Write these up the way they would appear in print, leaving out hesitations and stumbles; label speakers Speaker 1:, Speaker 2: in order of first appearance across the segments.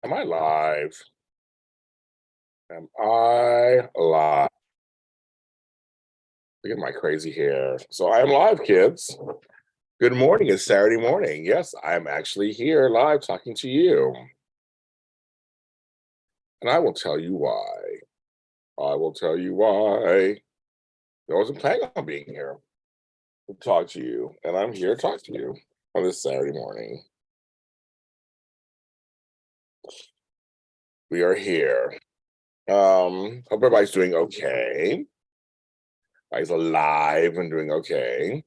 Speaker 1: Am I live? Am I live? Look at my crazy hair. So I am live, kids. Good morning. It's Saturday morning. Yes, I'm actually here live talking to you. And I will tell you why. I will tell you why. I wasn't planning on being here to talk to you. And I'm here to talk to you on this Saturday morning. We are here. Hope everybody's doing okay. Everybody's alive and doing okay.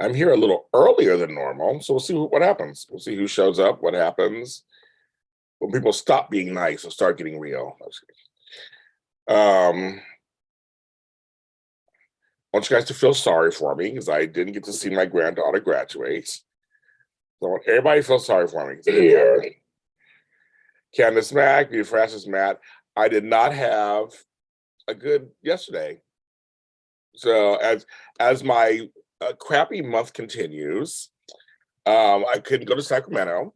Speaker 1: I'm here a little earlier than normal, so we'll see what happens. We'll see who shows up, what happens when people stop being nice and start getting real. I want you guys to feel sorry for me because I didn't get to see my granddaughter graduate. So I want everybody to feel sorry for me. Here, Candace Mack, Beauty Francis Matt, I did not have a good yesterday. So as my crappy month continues, I couldn't go to Sacramento.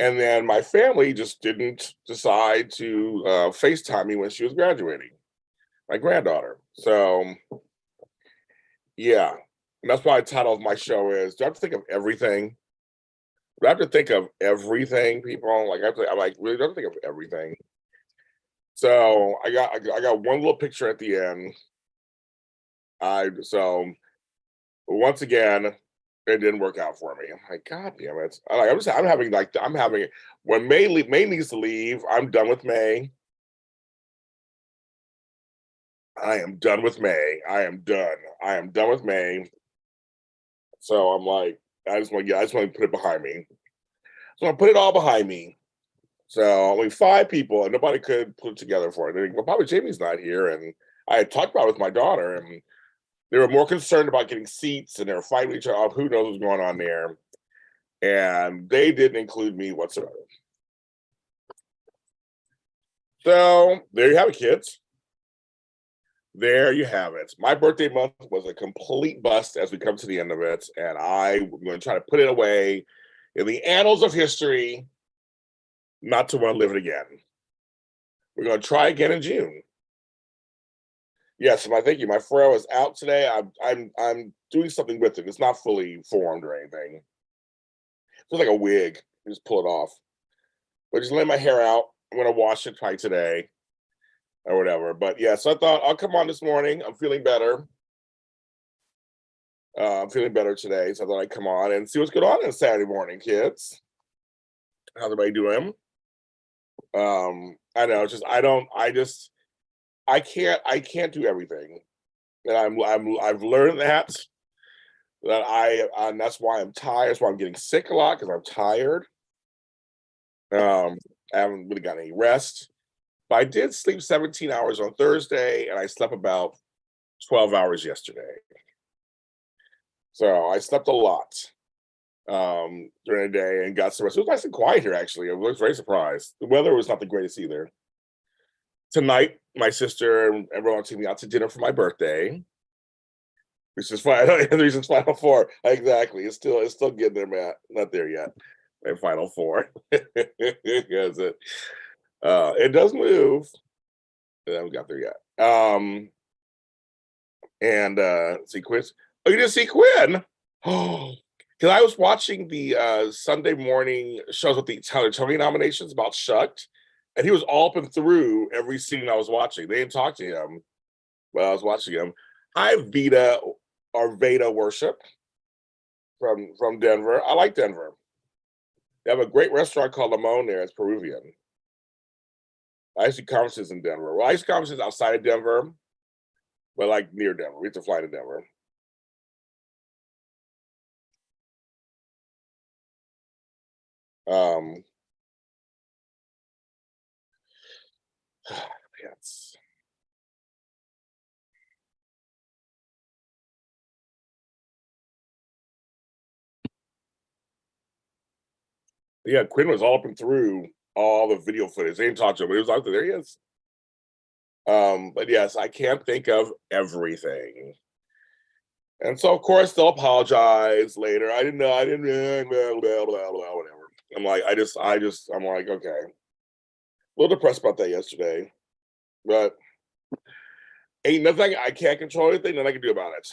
Speaker 1: And then my family just didn't decide to FaceTime me when she was graduating, my granddaughter. So, yeah. And that's why the title of my show is, do I have to think of everything? Do I have to think of everything, people? Like, I'm like, really, do I have to think of everything? So I got one little picture at the end. So once again, it didn't work out for me. I'm like, God damn it! I'm having when May needs to leave. I'm done with May. I am done with May. I am done. I am done with May. So I'm like, I just want to put it behind me. So I put it all behind me. So only 5 people, and nobody could put it together for it. Well, probably Jamie's not here, and I had talked about it with my daughter, and they were more concerned about getting seats, and they were fighting each other. Who knows what's going on there? And they didn't include me whatsoever. So there you have it, kids. There you have it. My birthday month was a complete bust as we come to the end of it, and I'm going to try to put it away in the annals of history, not to want to live it again. We're going to try again in June. Yes, thank you. My furrow is out today. I'm doing something with it. It's not fully formed or anything. It's like a wig. You just pull it off. But just lay my hair out. I'm going to wash it probably today or whatever. But yeah, so I thought I'll come on this morning. I'm feeling better. I'm feeling better today. So I thought I'd come on and see what's going on Saturday morning, kids. How's everybody doing? I know, I can't do everything. And I've learned that and that's why I'm tired. That's why I'm getting sick a lot, because I'm tired. I haven't really got any rest. But I did sleep 17 hours on Thursday, and I slept about 12 hours yesterday. So I slept a lot during the day and got some rest. It was nice and quiet here, actually. I was very surprised. The weather was not the greatest either. Tonight, my sister and everyone took me out to dinner for my birthday. Which is fine. The reason's Final Four. Exactly. It's still getting there, Matt. Not there yet. My Final Four. It does move. We haven't got there yet. And see Quinn. Oh, you didn't see Quinn? Oh, because I was watching the Sunday morning shows with the Tony nominations about Shucked, and he was all up and through every scene I was watching. They didn't talk to him while I was watching him. Hi, Veda Worship from Denver. I like Denver. They have a great restaurant called Limon there. It's Peruvian. I used to conferences in Denver. Well, I used to conferences outside of Denver, but like near Denver. We had to fly to Denver. Yes. Yeah, Quinn was all up and through all the video footage. They didn't talk to him, but he was out there. There he is. But yes, I can't think of everything. And so, of course, they'll apologize later. I didn't know. I didn't, blah, blah, blah, blah, whatever. I'm like, I'm like, okay. A little depressed about that yesterday, but ain't nothing I can't control anything that I can do about it.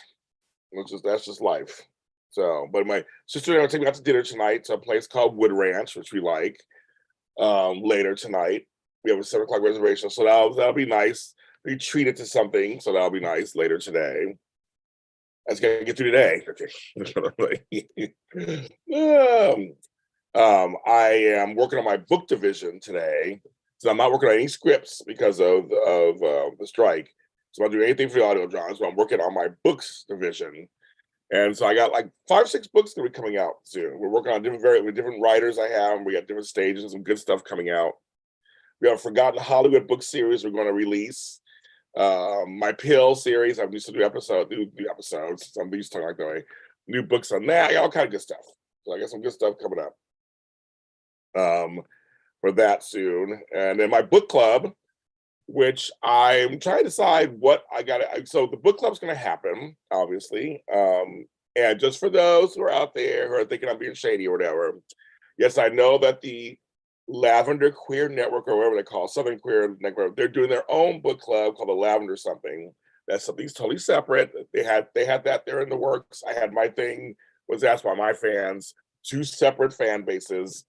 Speaker 1: That's just life. So, but my sister and I are taking me out to dinner tonight to a place called Wood Ranch, which we like. Later tonight, we have a 7 o'clock reservation, so that'll be nice. We treated to something, so that'll be nice later today. I just gotta get through today. Okay. I am working on my book division today, so I'm not working on any scripts because of the strike. So I'm not doing anything for the audio dramas, but I'm working on my books division. And so I got like 5, 6 books that are coming out soon. We're working on different writers I have. We got different stages and some good stuff coming out. We have a Forgotten Hollywood book series we're going to release. My Pill series, I'm used to do new episodes. So I'm used to talking like that way. New books on that, all kind of good stuff. So I got some good stuff coming up for that soon. And then my book club, which I'm trying to decide what I got. So the book club's going to happen, obviously. And just for those who are out there who are thinking I'm being shady or whatever, yes, I know that the Lavender Queer Network, or whatever they call it, Southern Queer Network, they're doing their own book club called the Lavender something. That's something's totally separate. They had that there in the works. I had my thing was asked by my fans, 2 separate fan bases.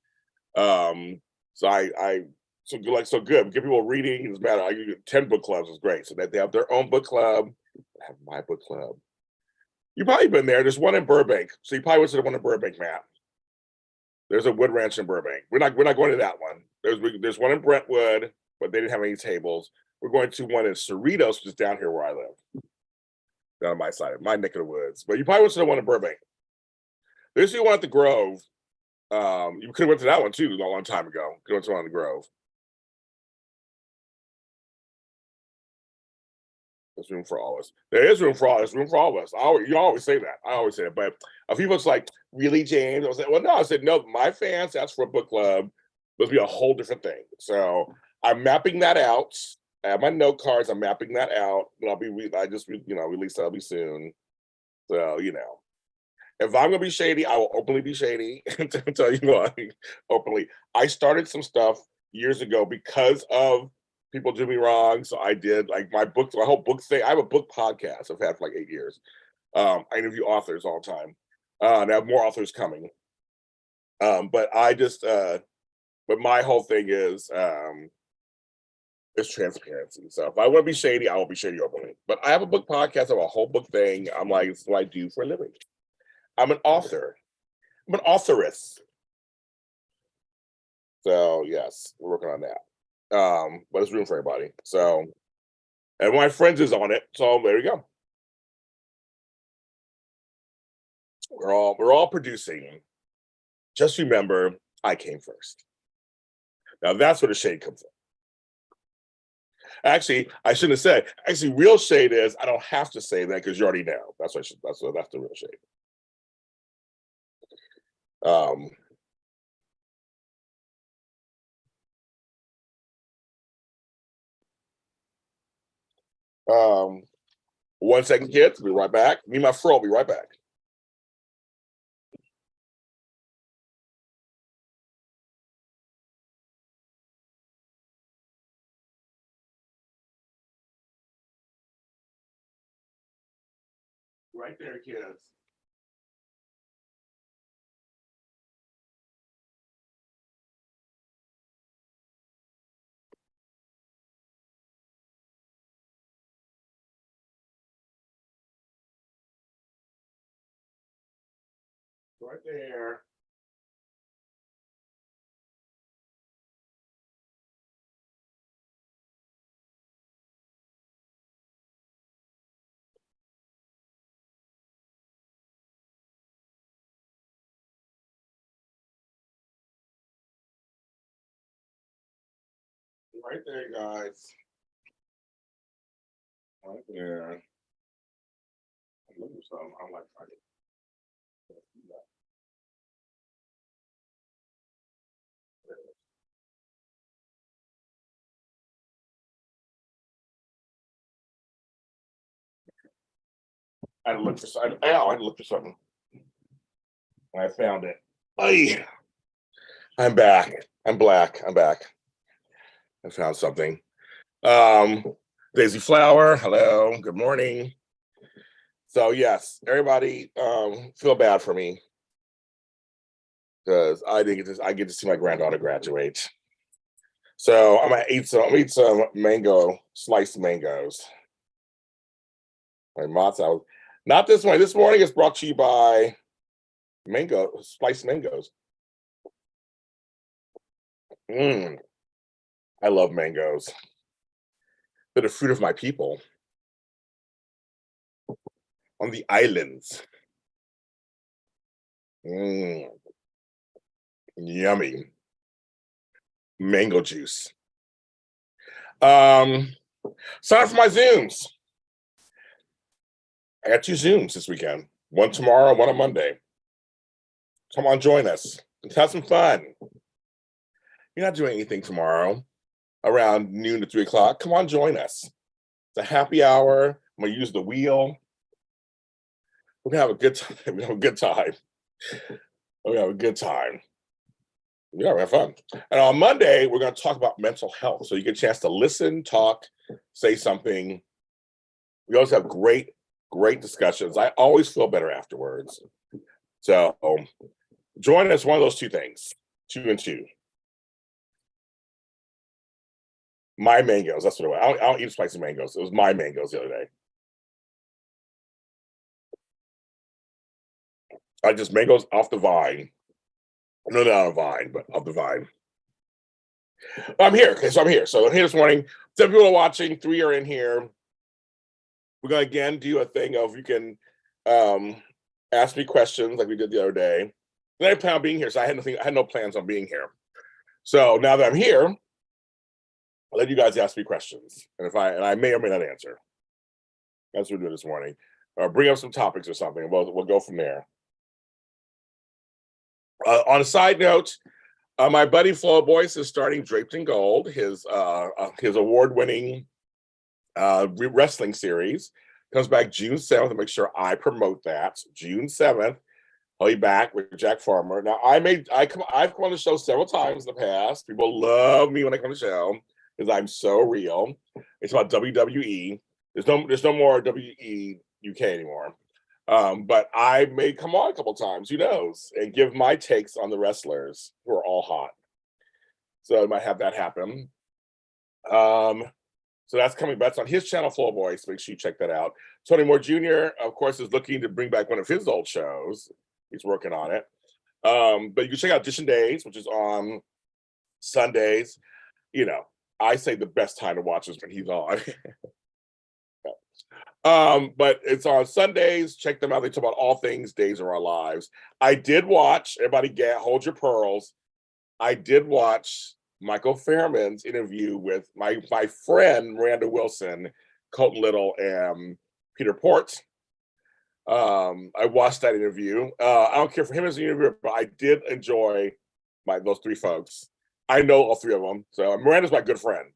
Speaker 1: So I so good. Give people reading. It's better. I get 10 book clubs is great. So that they have their own book club. I have my book club. You've probably been there. There's one in Burbank. So you probably went to the one in Burbank, Matt. There's a Wood Ranch in Burbank. We're not going to that one. There's one in Brentwood, but they didn't have any tables. We're going to one in Cerritos, which is down here where I live. Down on my side, my neck of the woods. But you probably went to the one in Burbank. There's the one at the Grove. You could have went to that one too a long time ago. Could have went to one in the Grove. There's room for all of us. There is room for all. There's room for all of us. You always say that. I always say that. But a few folks like, really, James? I was like, well, no. I said, no. My fans asked for a book club. It'll be a whole different thing. So I'm mapping that out. I have my note cards. I'm mapping that out. But release that'll be soon. So if I'm gonna be shady, I will openly be shady. To tell you what, openly. I started some stuff years ago because of people do me wrong. So I did like my whole book thing. I have a book podcast I've had for like 8 years. I interview authors all the time. And I have more authors coming. But my whole thing is transparency. So if I want to be shady, I will be shady openly. But I have a book podcast, I have a whole book thing. I'm like, it's what I do for a living. I'm an author. I'm an authoress. So yes, we're working on that. But there's room for everybody. So, and my friends is on it. So there you go. We're all producing. Just remember, I came first. Now that's where the shade comes in. Actually, I shouldn't have said. Actually, real shade is I don't have to say that because you already know. That's the real shade. Um, 1 second, kids. We'll be right back. Me and my fro will be right back. Right there, kids. Right there. Right there, guys. Right there. I'm looking for something. I'm like, I had to look for something. I had to look for something. And I found it. Ay. I'm back. I'm black. I'm back. I found something. Um, Daisy Flower, hello, good morning. So yes, everybody feel bad for me because I get to see my granddaughter graduate. So I'm gonna eat some sliced mangoes. My matzo. Not this one. This morning is brought to you by spiced mangoes. Mm, I love mangoes. They're the fruit of my people on the islands. Mm, yummy. Mango juice. Um, Sign up for my Zooms. I got 2 Zooms this weekend. One tomorrow, one on Monday. Come on, join us. Let's have some fun. You're not doing anything tomorrow around noon to 3 o'clock. Come on, join us. It's a happy hour. I'm gonna use the wheel. We're gonna have a good time. We're gonna have a good time. We're gonna have a good time. Yeah, we're gonna have fun. And on Monday, we're gonna talk about mental health. So you get a chance to listen, talk, say something. We always have great discussions. I always feel better afterwards. So join us, one of those 2 things, 2 and 2. My mangoes, that's what it was. I don't eat spicy mangoes. It was my mangoes the other day. I just mangoes off the vine. No, not on a vine, but off the vine. I'm here. Okay, so I'm here. So I'm here this morning. 7 people are watching, 3 are in here. We're gonna again do a thing of you can ask me questions like we did the other day. And I plan on being here, so I had no plans on being here. So now that I'm here, I'll let you guys ask me questions, and I may or may not answer. That's what we're doing this morning. Bring up some topics or something, and we'll go from there. On a side note, my buddy Flo Boyce is starting Draped in Gold, his award-winning wrestling series. Comes back June 7th. Make sure I promote that. June 7th. I'll be back with Jack Farmer. Now I've come on the show several times in the past. People love me when I come on the show because I'm so real. It's about WWE. There's no more WWE UK anymore. But I may come on a couple times, who knows, and give my takes on the wrestlers who are all hot. So I might have that happen. So that's coming back. It's on his channel, Flow Voice. Make sure you check that out. Tony Moore Jr., of course, is looking to bring back one of his old shows. He's working on it. But you can check out Edition Days, which is on Sundays. You know, I say the best time to watch is when he's on. But it's on Sundays. Check them out. They talk about all things Days of Our Lives. I did watch, everybody hold your pearls. I did watch Michael Fairman's interview with my friend Miranda Wilson, Colton Little, and Peter Port. I watched that interview. I don't care for him as an interviewer, but I did enjoy those 3 folks. I know all 3 of them. So Miranda's my good friend.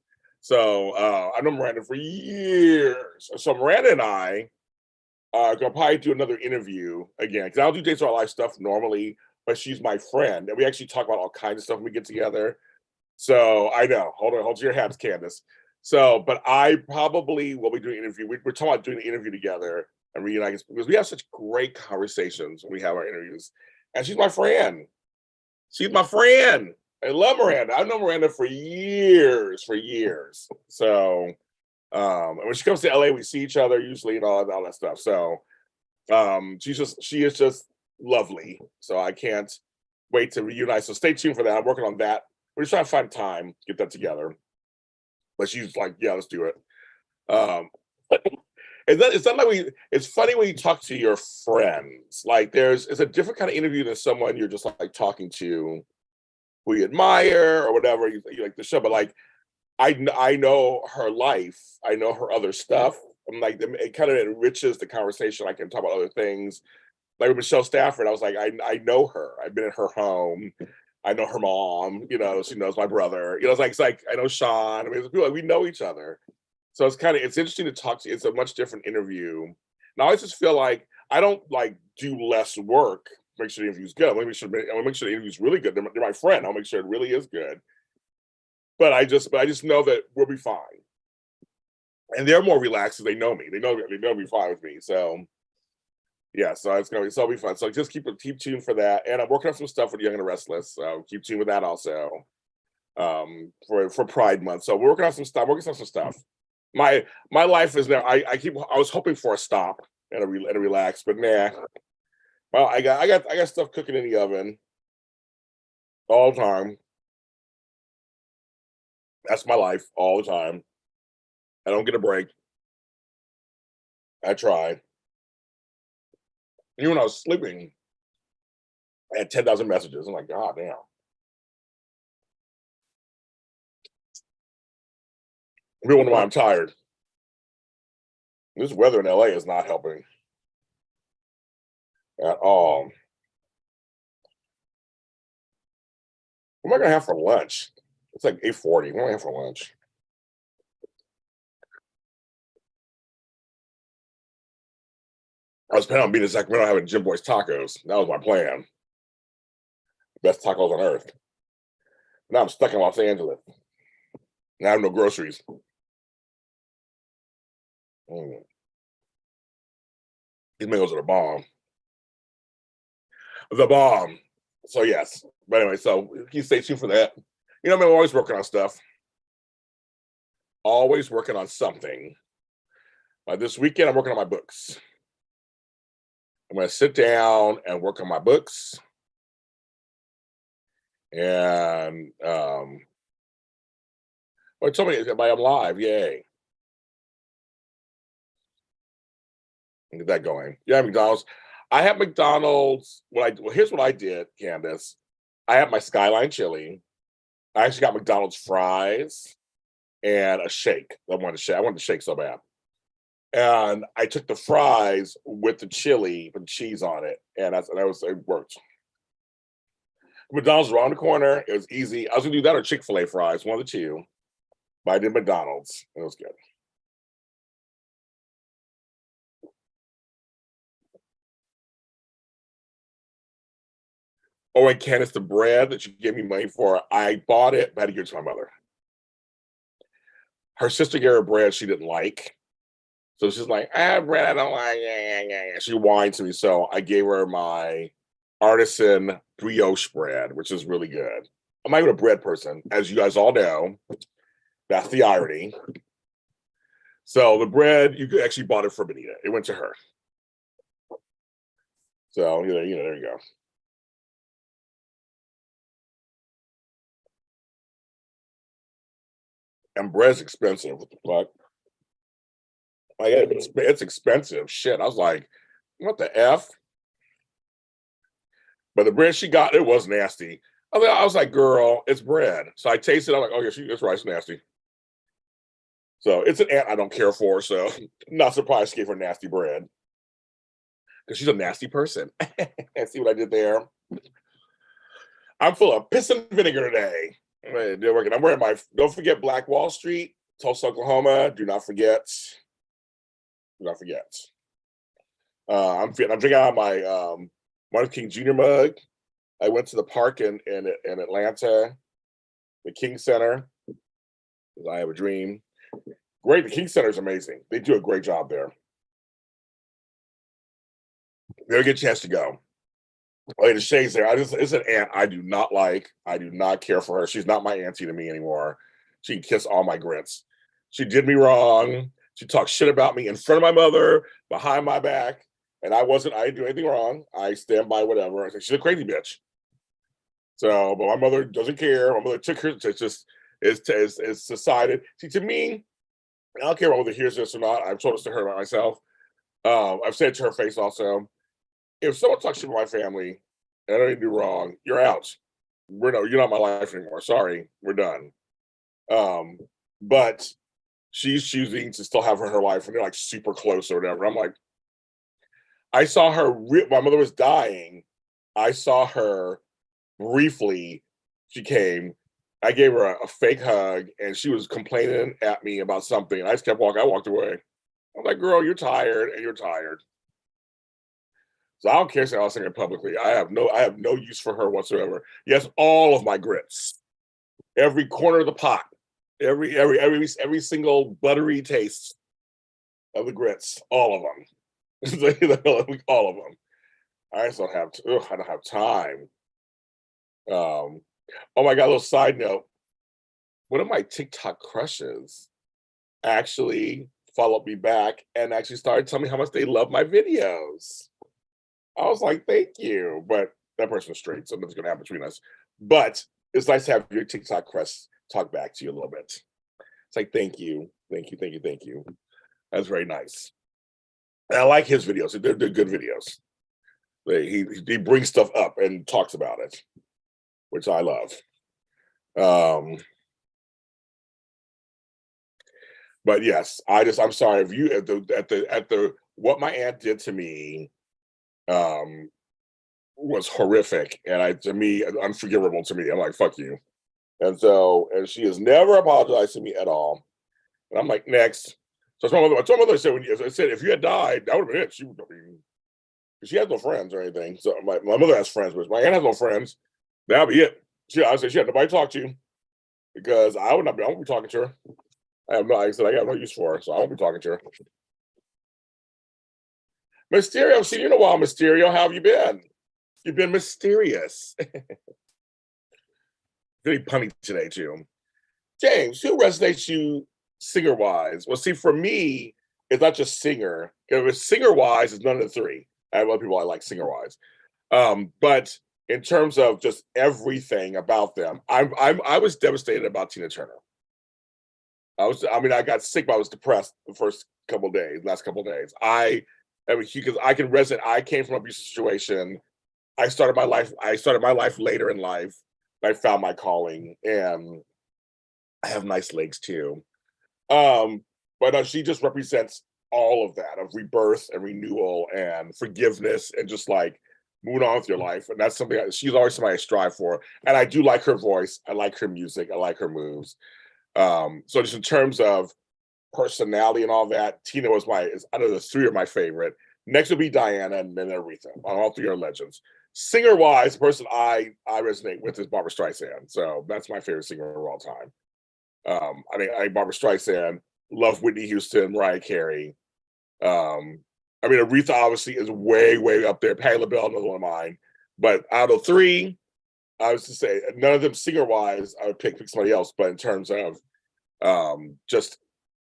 Speaker 1: So I know Miranda for years. So Miranda and I are gonna probably do another interview again because I don't do Days of Our Life stuff normally, but she's my friend, and we actually talk about all kinds of stuff when we get together. So I know. Hold your hats, Candace. So, but I probably will be doing an interview. We're talking about doing an interview together and reuniting because we have such great conversations when we have our interviews. And she's my friend. She's my friend. I love Miranda. I've known Miranda for years, So, and when she comes to LA, we see each other usually and all that stuff. So, she is just lovely. So I can't wait to reunite. So stay tuned for that. I'm working on that. We're just trying to find time, get that together. But she's like, yeah, let's do it. It's not like it's funny when you talk to your friends. Like it's a different kind of interview than someone you're just like talking to who you admire or whatever. You like the show, but like I know her life, I know her other stuff. I'm like, it kind of enriches the conversation. I can talk about other things. Like with Michelle Stafford, I was like, I know her. I've been in her home. I know her mom. You know, she knows my brother. You know, it's like I know Sean. I mean, we know each other. So it's interesting to talk to. It's a much different interview. And I always just feel like I don't like do less work make sure the interview's good. I want to make sure the interview's really good. They're my friend. I'll make sure it really is good. But I just know that we'll be fine. And they're more relaxed because they know me. They know they'll be fine with me. So yeah, so it'll be fun. So just keep tuned for that. And I'm working on some stuff with Young and the Restless. So keep tuned with that also. For Pride Month. So we're working on some stuff. My life is now. I was hoping for a stop and a relax, but nah. Well, I got stuff cooking in the oven all the time. That's my life all the time. I don't get a break. I try. Even when I was sleeping, I had 10,000 messages. I'm like, God damn. People wonder why I'm tired. This weather in LA is not helping at all. What am I gonna have for lunch? It's like 8:40. What am I have for lunch? I was planning on being in Sacramento having Jim Boy's tacos. That was my plan. Best tacos on earth. Now I'm stuck in Los Angeles. Now I have no groceries. These mangoes are the bomb. The bomb. So yes. But anyway, so you stay tuned for that. You know, I'm always working on stuff. Always working on something. This weekend, I'm working on my books. I'm going to sit down and work on my books. And well, told me I'm live. Yay. Get that going. Yeah, McDonald's. I have McDonald's. Here's what I did, Candace. I have my Skyline chili. I actually got McDonald's fries and a shake. I wanted the shake so bad. And I took the fries with the chili, with cheese on it, and it worked. McDonald's around the corner. It was easy. I was gonna do that or Chick-fil-A fries, one of the two. But I did McDonald's. It was good. Oh, and Candace, the bread that you gave me money for, I bought it, but I had to give it to my mother. Her sister gave her bread she didn't like. So she's like, bread I don't like. Yeah. She whined to me. So I gave her my artisan brioche bread, which is really good. I'm not even a bread person, as you guys all know. That's the irony. So the bread, you actually bought it for Benita. It went to her. So, there you go. And bread's expensive. What the fuck? Like, it's expensive. Shit. I was like, what the F? But the bread she got, it was nasty. I was like, girl, it's bread. So I tasted it. I'm like, oh, yeah, it's right. It's nasty. So it's an aunt I don't care for. So not surprised she gave her nasty bread. Because she's a nasty person. See what I did there? I'm full of piss and vinegar today. I'm wearing don't forget Black Wall Street, Tulsa, Oklahoma. Do not forget. Do not forget. I'm drinking out of my Martin King Jr. mug. I went to the park in Atlanta, the King Center. I have a dream. Great, the King Center is amazing. They do a great job there. Very good chance to go. Oh, the Shades there. It's an aunt I do not like. I do not care for her. She's not my auntie to me anymore. She can kiss all my grits. She did me wrong. She talked shit about me in front of my mother, behind my back, and I didn't do anything wrong. I stand by whatever. I think she's a crazy bitch. So, but my mother doesn't care. My mother took her. It's decided. See, to me, I don't care whether hears this or not. I've told this to her about myself. I've said to her face also, if someone talks to my family and I don't do wrong, you're out. You're not my life anymore. Sorry, we're done. But she's choosing to still have her in her life, and they're like super close or whatever. I'm like, I saw her. My mother was dying. I saw her briefly. She came. I gave her a fake hug, and she was complaining at me about something. And I just kept walking. I walked away. I'm like, girl, you're tired, and you're tired. So I don't care if I'll sing it publicly. I have no use for her whatsoever. Yes, all of my grits, every corner of the pot, every single buttery taste of the grits, all of them, all of them. I just don't have. I don't have time. Oh my god! A little side note: one of my TikTok crushes actually followed me back and actually started telling me how much they love my videos. I was like, "Thank you," but that person's straight, so nothing's gonna happen between us. But it's nice to have your TikTok crush talk back to you a little bit. It's like, "Thank you, thank you, thank you, thank you." That's very nice. And I like his videos. They're good videos. He brings stuff up and talks about it, which I love. Um, but yes, I'm sorry if you at the what my aunt did to me um was horrific, and to me unforgivable to me. I'm like, fuck you. And she has never apologized to me at all. And I'm like, next. So I told my mother, I said, I said, if you had died, that would have been it. She has no friends or anything. So my mother has friends, but my aunt has no friends. That'll be it. I said she had nobody to talk to because I won't be talking to her. I said I have no use for her, so I won't be talking to her. Mysterio, I've seen you in a while, Mysterio. How have you been? You've been mysterious. Very punny today, too. James, who resonates you singer wise? Well, see, for me, it's not just singer. If it's singer wise, it's none of the three. I have other people I like singer wise. But in terms of just everything about them, I was devastated about Tina Turner. I got sick, but I was depressed the last couple of days. Because I can resonate. I came from an abusive situation. I started my life later in life. I found my calling, and I have nice legs too. But she just represents all of that, of rebirth and renewal and forgiveness and just like moving on with your life. And that's something she's always somebody I strive for. And I do like her voice. I like her music. I like her moves. So just in terms of personality and all that, Tina is out of the three are my favorite. Next would be Diana and then Aretha. All three are legends. Singer wise, the person I resonate with is Barbara Streisand. So that's my favorite singer of all time. I Barbara Streisand, love Whitney Houston, Mariah Carey. Aretha obviously is way, way up there. Patti LaBelle, another one of mine. But out of three, I was to say none of them singer wise, I would pick somebody else. But in terms of just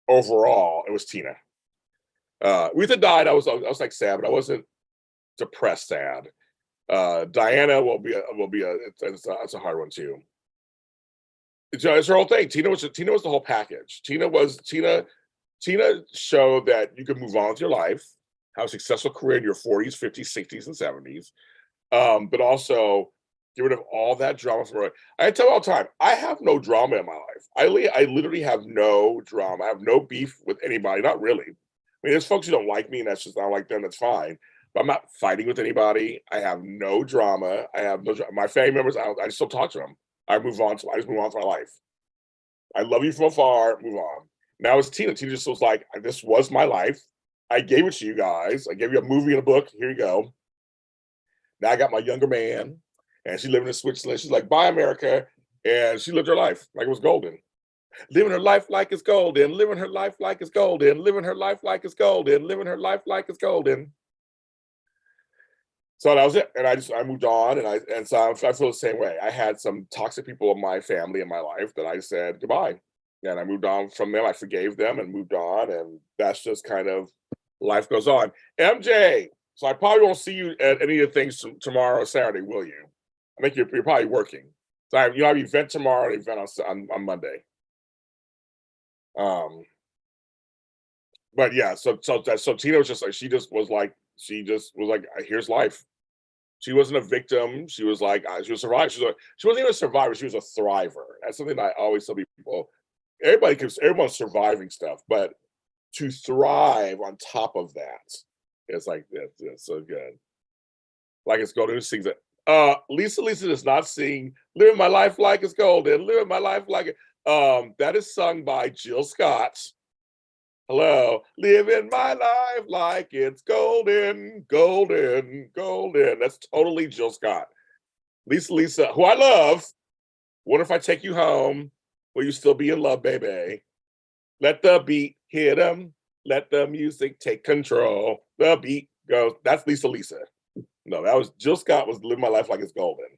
Speaker 1: overall, it was Tina. Aretha died. I was like sad, but I wasn't depressed sad. Diana it's a hard one too. It's her whole thing. Tina was the whole package. Tina showed that you could move on with your life, have a successful career in your 40s, 50s, 60s, and 70s, but also get rid of all that drama from her. I tell you all the time, I have no drama in my life. I literally have no drama. I have no beef with anybody. Not really. There's folks who don't like me, and that's just not like them. That's fine. But I'm not fighting with anybody. I have no drama. I have no drama. My family members, I still talk to them. I just move on with my life. I love you from afar. Move on. Now it's Tina. Tina just was like, this was my life. I gave it to you guys. I gave you a movie and a book. Here you go. Now I got my younger man, and she living in Switzerland. She's like, bye, America. And she lived her life like it was golden. Living her life like it's golden. Living her life like it's golden. Living her life like it's golden. Living her life like it's golden. So that was it. And I moved on, and so I feel the same way. I had some toxic people in my family in my life that I said goodbye. And I moved on from them. I forgave them and moved on. And that's just kind of life goes on. MJ, so I probably won't see you at any of the things tomorrow or Saturday, will you? I think you're probably working. So I have an event tomorrow, an event on Monday. But yeah, so Tina was just like she just was like here's life. She wasn't a victim. She was like she was a survivor. She wasn't even a survivor. She was a thriver. That's something I always tell people. Everyone's surviving stuff, but to thrive on top of that, it's like that's so good. Like it's golden. Who sings it? Lisa does not sing "Living My Life Like It's Golden." Living my life like it. That is sung by Jill Scott Hello, living my life like it's golden, golden, golden. That's totally Jill Scott. Lisa, who I love. What if I take you home? Will you still be in love, baby? Let the beat hit 'em. Let the music take control. The beat goes. That's Lisa. No, that was Jill Scott was living my life like it's golden.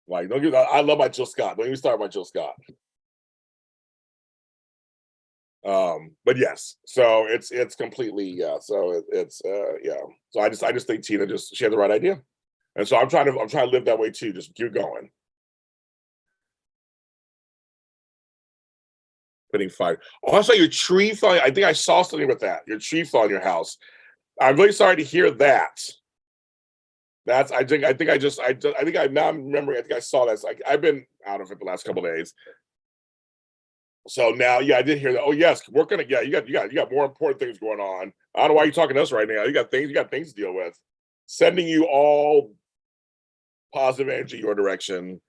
Speaker 1: Like, don't get. I love my Jill Scott. Don't even start my Jill Scott. But yes, so it's completely so it's yeah. So I just think Tina just she had the right idea, and so I'm trying to live that way too. Just keep going. Putting fire. Also, your tree fell. I think I saw something with that. Your tree fell in your house. I'm really sorry to hear that. That's I think I now I'm remembering. I think I saw that. Like I've been out of it the last couple of days. So now, yeah, I did hear that. Oh yes, we're gonna. Yeah, you got more important things going on. I don't know why you're talking to us right now. You got things to deal with. Sending you all positive energy your direction.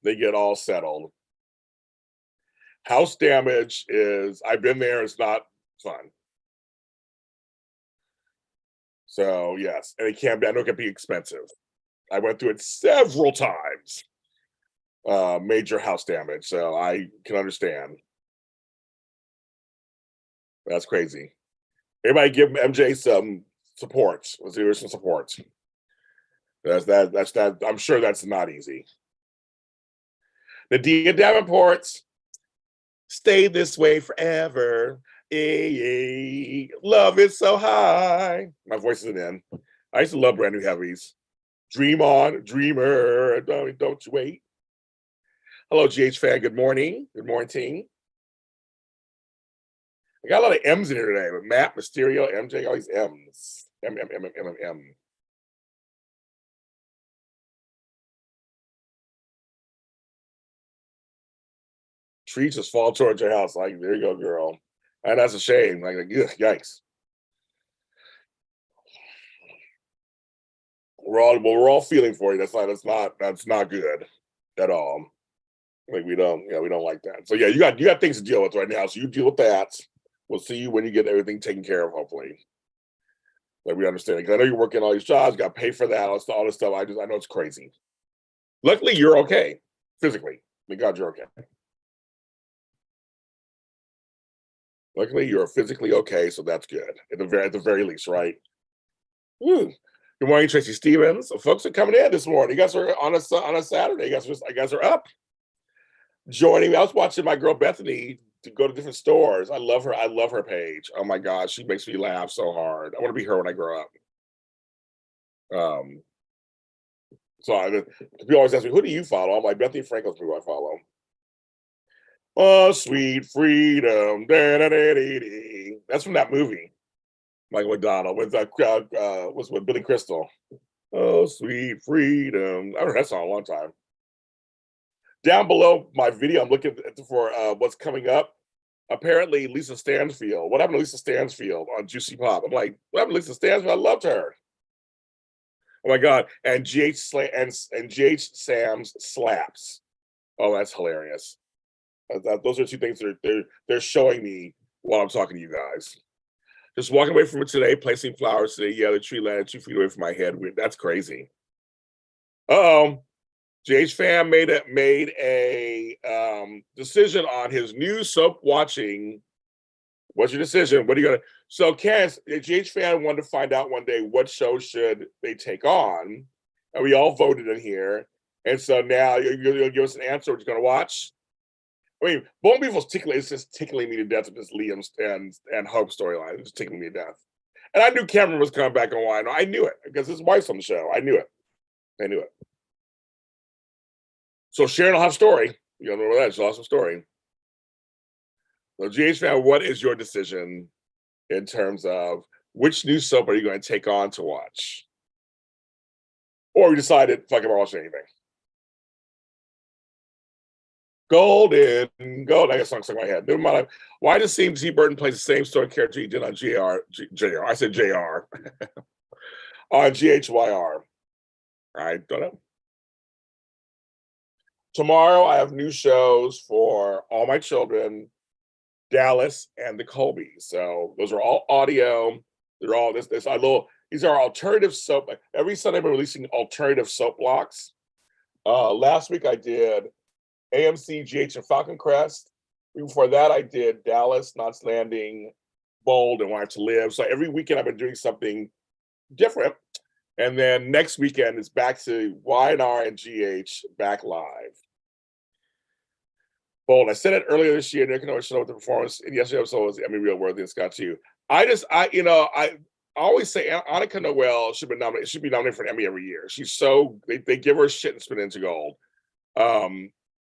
Speaker 1: They get all settled. House damage is. I've been there. It's not fun. So yes, and it can be. I know it can be expensive. I went through it several times. Major house damage. So I can understand. That's crazy. Everybody give MJ some support. Let's do some support. That's that. I'm sure that's not easy. The Dia Davenports stay this way forever. Hey, love is so high. My voice isn't in. I used to love brand new heavies. Dream on, dreamer. Don't you wait. Hello, GH fan. Good morning. Good morning. I got a lot of M's in here today, but Matt, Mysterio, MJ, all these M's. M. Trees just fall towards your house. Like, there you go, girl. And that's a shame. Like yikes. We're all feeling for you. That's not good at all. Like we don't like that. So yeah, you got things to deal with right now. So you deal with that. We'll see you when you get everything taken care of, hopefully. Like we understand. Because I know you're working all these jobs, got to pay for that, all this stuff. I know it's crazy. Luckily, you're okay physically. Thank God you're okay. Luckily, you're physically okay, so that's good. At the very least, right? Woo. Good morning, Tracy Stevens. So folks are coming in this morning. You guys are on a Saturday. You guys are up. Joining me. I was watching my girl Bethany to go to different stores. I love her. I love her page. Oh my God, she makes me laugh so hard. I want to be her when I grow up. Um, so people always ask me, "Who do you follow?" I'm like, Bethany Frankel's who I follow. Oh, sweet freedom. Da-da-da-dee-dee. That's from that movie, Michael McDonald with was with Billy Crystal. Oh, sweet freedom. I heard that song a long time. Down below my video, I'm looking for what's coming up. Apparently, Lisa Stansfield. What happened to Lisa Stansfield on Juicy Pop? I'm like, what happened to Lisa Stansfield? I loved her. Oh my God. And GH Sam's slaps. Oh, that's hilarious. Those are two things they're showing me while I'm talking to you guys. Just walking away from it today, placing flowers today. Yeah, the tree landed 2 feet away from my head. That's crazy. Uh-oh. JH Fam made a decision on his new soap watching. What's your decision? What are you gonna? So, Cass, JH Fan wanted to find out one day what show should they take on, and we all voted in here. And so now you'll give us an answer. What you're gonna watch? I mean, Bone Beef was tickling. It's just tickling me to death with this Liam and Hope storyline. It's just tickling me to death. And I knew Cameron was coming back on wine. I knew it because his wife's on the show. I knew it. I knew it. So Sharon will have story. You know that she'll have some story. So GH fan, what is your decision in terms of which new soap are you going to take on to watch? Or you decided, fuck it, I'm watching anything. Golden, gold. I got song stuck in my head. Never mind. Why does it seem T. Burton plays the same story character he did on JR? I said JR. On GHYR. I don't know. Tomorrow I have new shows for all my children Dallas, and the Colbys. So those are all audio. They're all this our little. These are alternative soap. Every Sunday, I'm releasing alternative soap blocks. Last week I did AMC, GH, and Falcon Crest. Before that, I did Dallas, Knots Landing, Bold, and Want to Live. So every weekend I've been doing something different. And then next weekend it's back to Y&R and GH back live. Bold. I said it earlier this year. Nick and I showed up the performance in yesterday's episode was Emmy Real Worthy and Scott too. I always say Annika Noel should be nominated for an Emmy every year. She's so they give her shit and spin it into gold.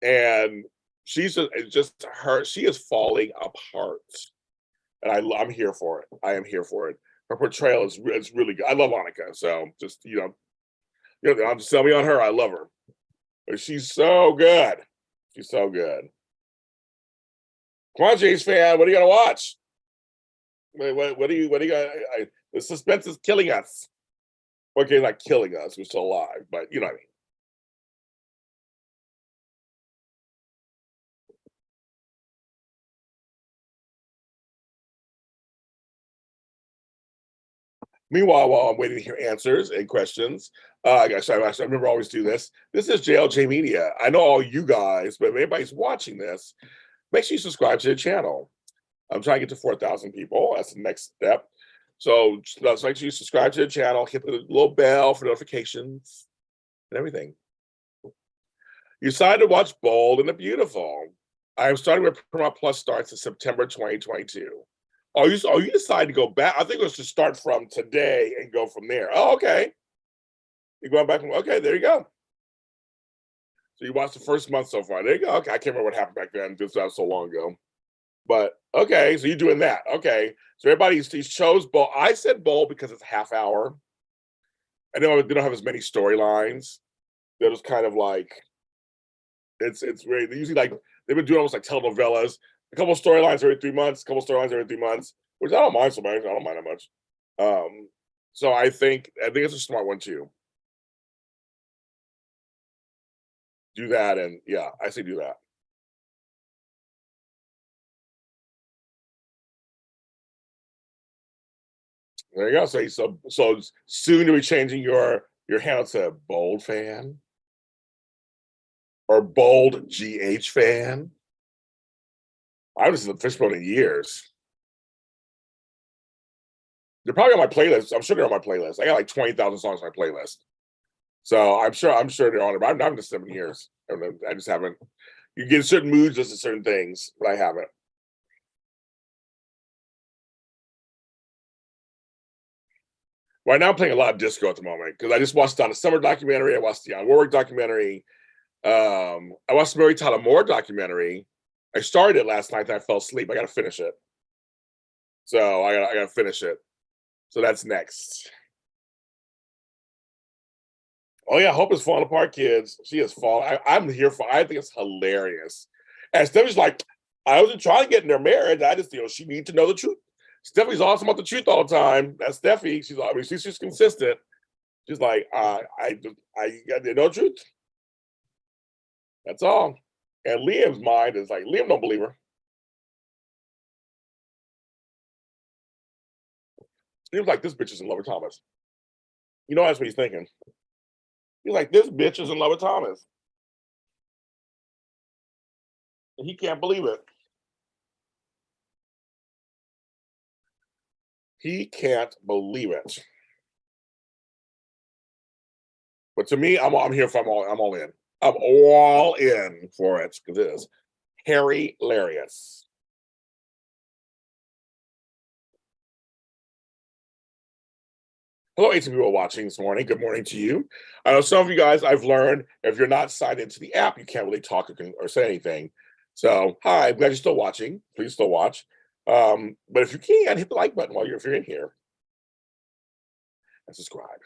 Speaker 1: And she's just her. She is falling apart, and I'm here for it. I am here for it. Her portrayal is really good. I love Annika, so just I'm just telling me on her. I love her, but she's so good. She's so good. Come on, James fan. What are you gonna watch? What do you got? The suspense is killing us. Okay, not killing us. We're still alive, but you know what I mean. Meanwhile, while I'm waiting to hear answers and questions, I remember I always do this. This is JLJ Media. I know all you guys, but if anybody's watching this, make sure you subscribe to the channel. I'm trying to get to 4,000 people. That's the next step. So let's make sure you subscribe to the channel, hit the little bell for notifications and everything. You decided to watch Bold and the Beautiful. I am starting with Paramount Plus starts in September 2022. Oh, you decided to go back? I think it was to start from today and go from there. Oh, okay. You're going back from, okay, there you go. So you watched the first month so far. There you go. Okay, I can't remember what happened back then because that was so long ago. But okay, so you're doing that. Okay. So everybody chose Bold. I said Bold because it's a half hour. I know they don't have as many storylines. They're just kind of like, it's very, they usually like, they've been doing almost like telenovelas. A couple of storylines every 3 months, which I don't mind so much. I don't mind that much. So I think it's a smart one too. Do that, and yeah, I say do that. There you go. So soon to be changing your handle to Bold Fan or Bold GH Fan. I haven't seen the Fishbone in years. They're probably on my playlist. I'm sure they're on my playlist. I got like 20,000 songs on my playlist. So I'm sure they're on it. But I've been 7 years. I just haven't. You get certain moods, just to certain things, but I haven't. Right now, I'm playing a lot of disco at the moment because I just watched the Summer documentary. I watched the Warwick documentary. I watched the Mary Tyler Moore documentary. I started it last night and I fell asleep. I got to finish it. So I got to finish it. So that's next. Oh yeah, Hope is falling apart, kids. She is falling. I'm here for. I think it's hilarious. And Stephanie's like, I wasn't trying to get in their marriage. I just, she needs to know the truth. Stephanie's awesome about the truth all the time. That's Steffi. She's just consistent. She's like, I got no truth. That's all. And Liam's mind is like, Liam don't believe her. Liam's like, this bitch is in love with Thomas. That's what he's thinking. He's like, this bitch is in love with Thomas. And he can't believe it. He can't believe it. But to me, I'm here for I'm all in. I'm all in for it because it is hilarious. Hello, 18 people watching this morning. Good morning to you. I know some of you guys, I've learned if you're not signed into the app, you can't really talk or say anything. So, hi, I'm glad you're still watching. Please still watch. But if you can, hit the like button if you're in here. And subscribe.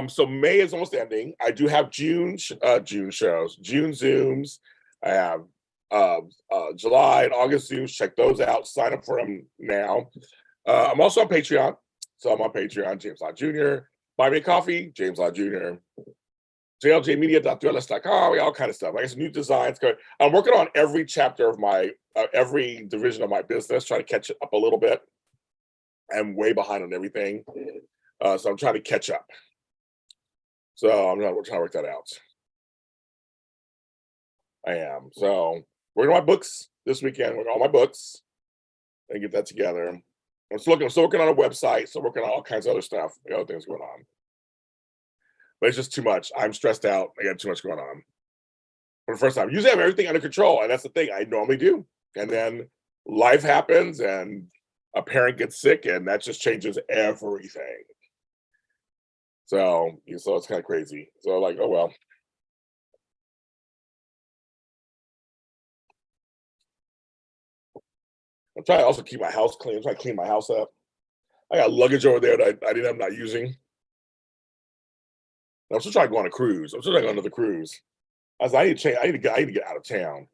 Speaker 1: So May is almost ending. I do have June shows, June Zooms. I have July and August Zooms. Check those out. Sign up for them now. I'm also on Patreon. So I'm on Patreon, James Lott Jr. Buy me a coffee, James Lott Jr. JLJmedia.threadless.com, all kind of stuff. I got some new designs. I'm working on every chapter of my, every division of my business, trying to catch it up a little bit. I'm way behind on everything. So I'm trying to catch up. So I'm trying to work that out. I am. So working on my books this weekend, working on all my books and get that together. I'm still working on a website, still working on all kinds of other stuff, other things going on. But it's just too much. I'm stressed out. I got too much going on. For the first time. Usually I have everything under control, and that's the thing I normally do. And then life happens and a parent gets sick, and that just changes everything. So it's kind of crazy. So like, oh well. I'm trying to also keep my house clean. I'm trying to clean my house up. I got luggage over there that I'm not using. I'm still trying to go on a cruise. I'm still trying to go on another cruise. I was like, I need to change. I need to get out of town.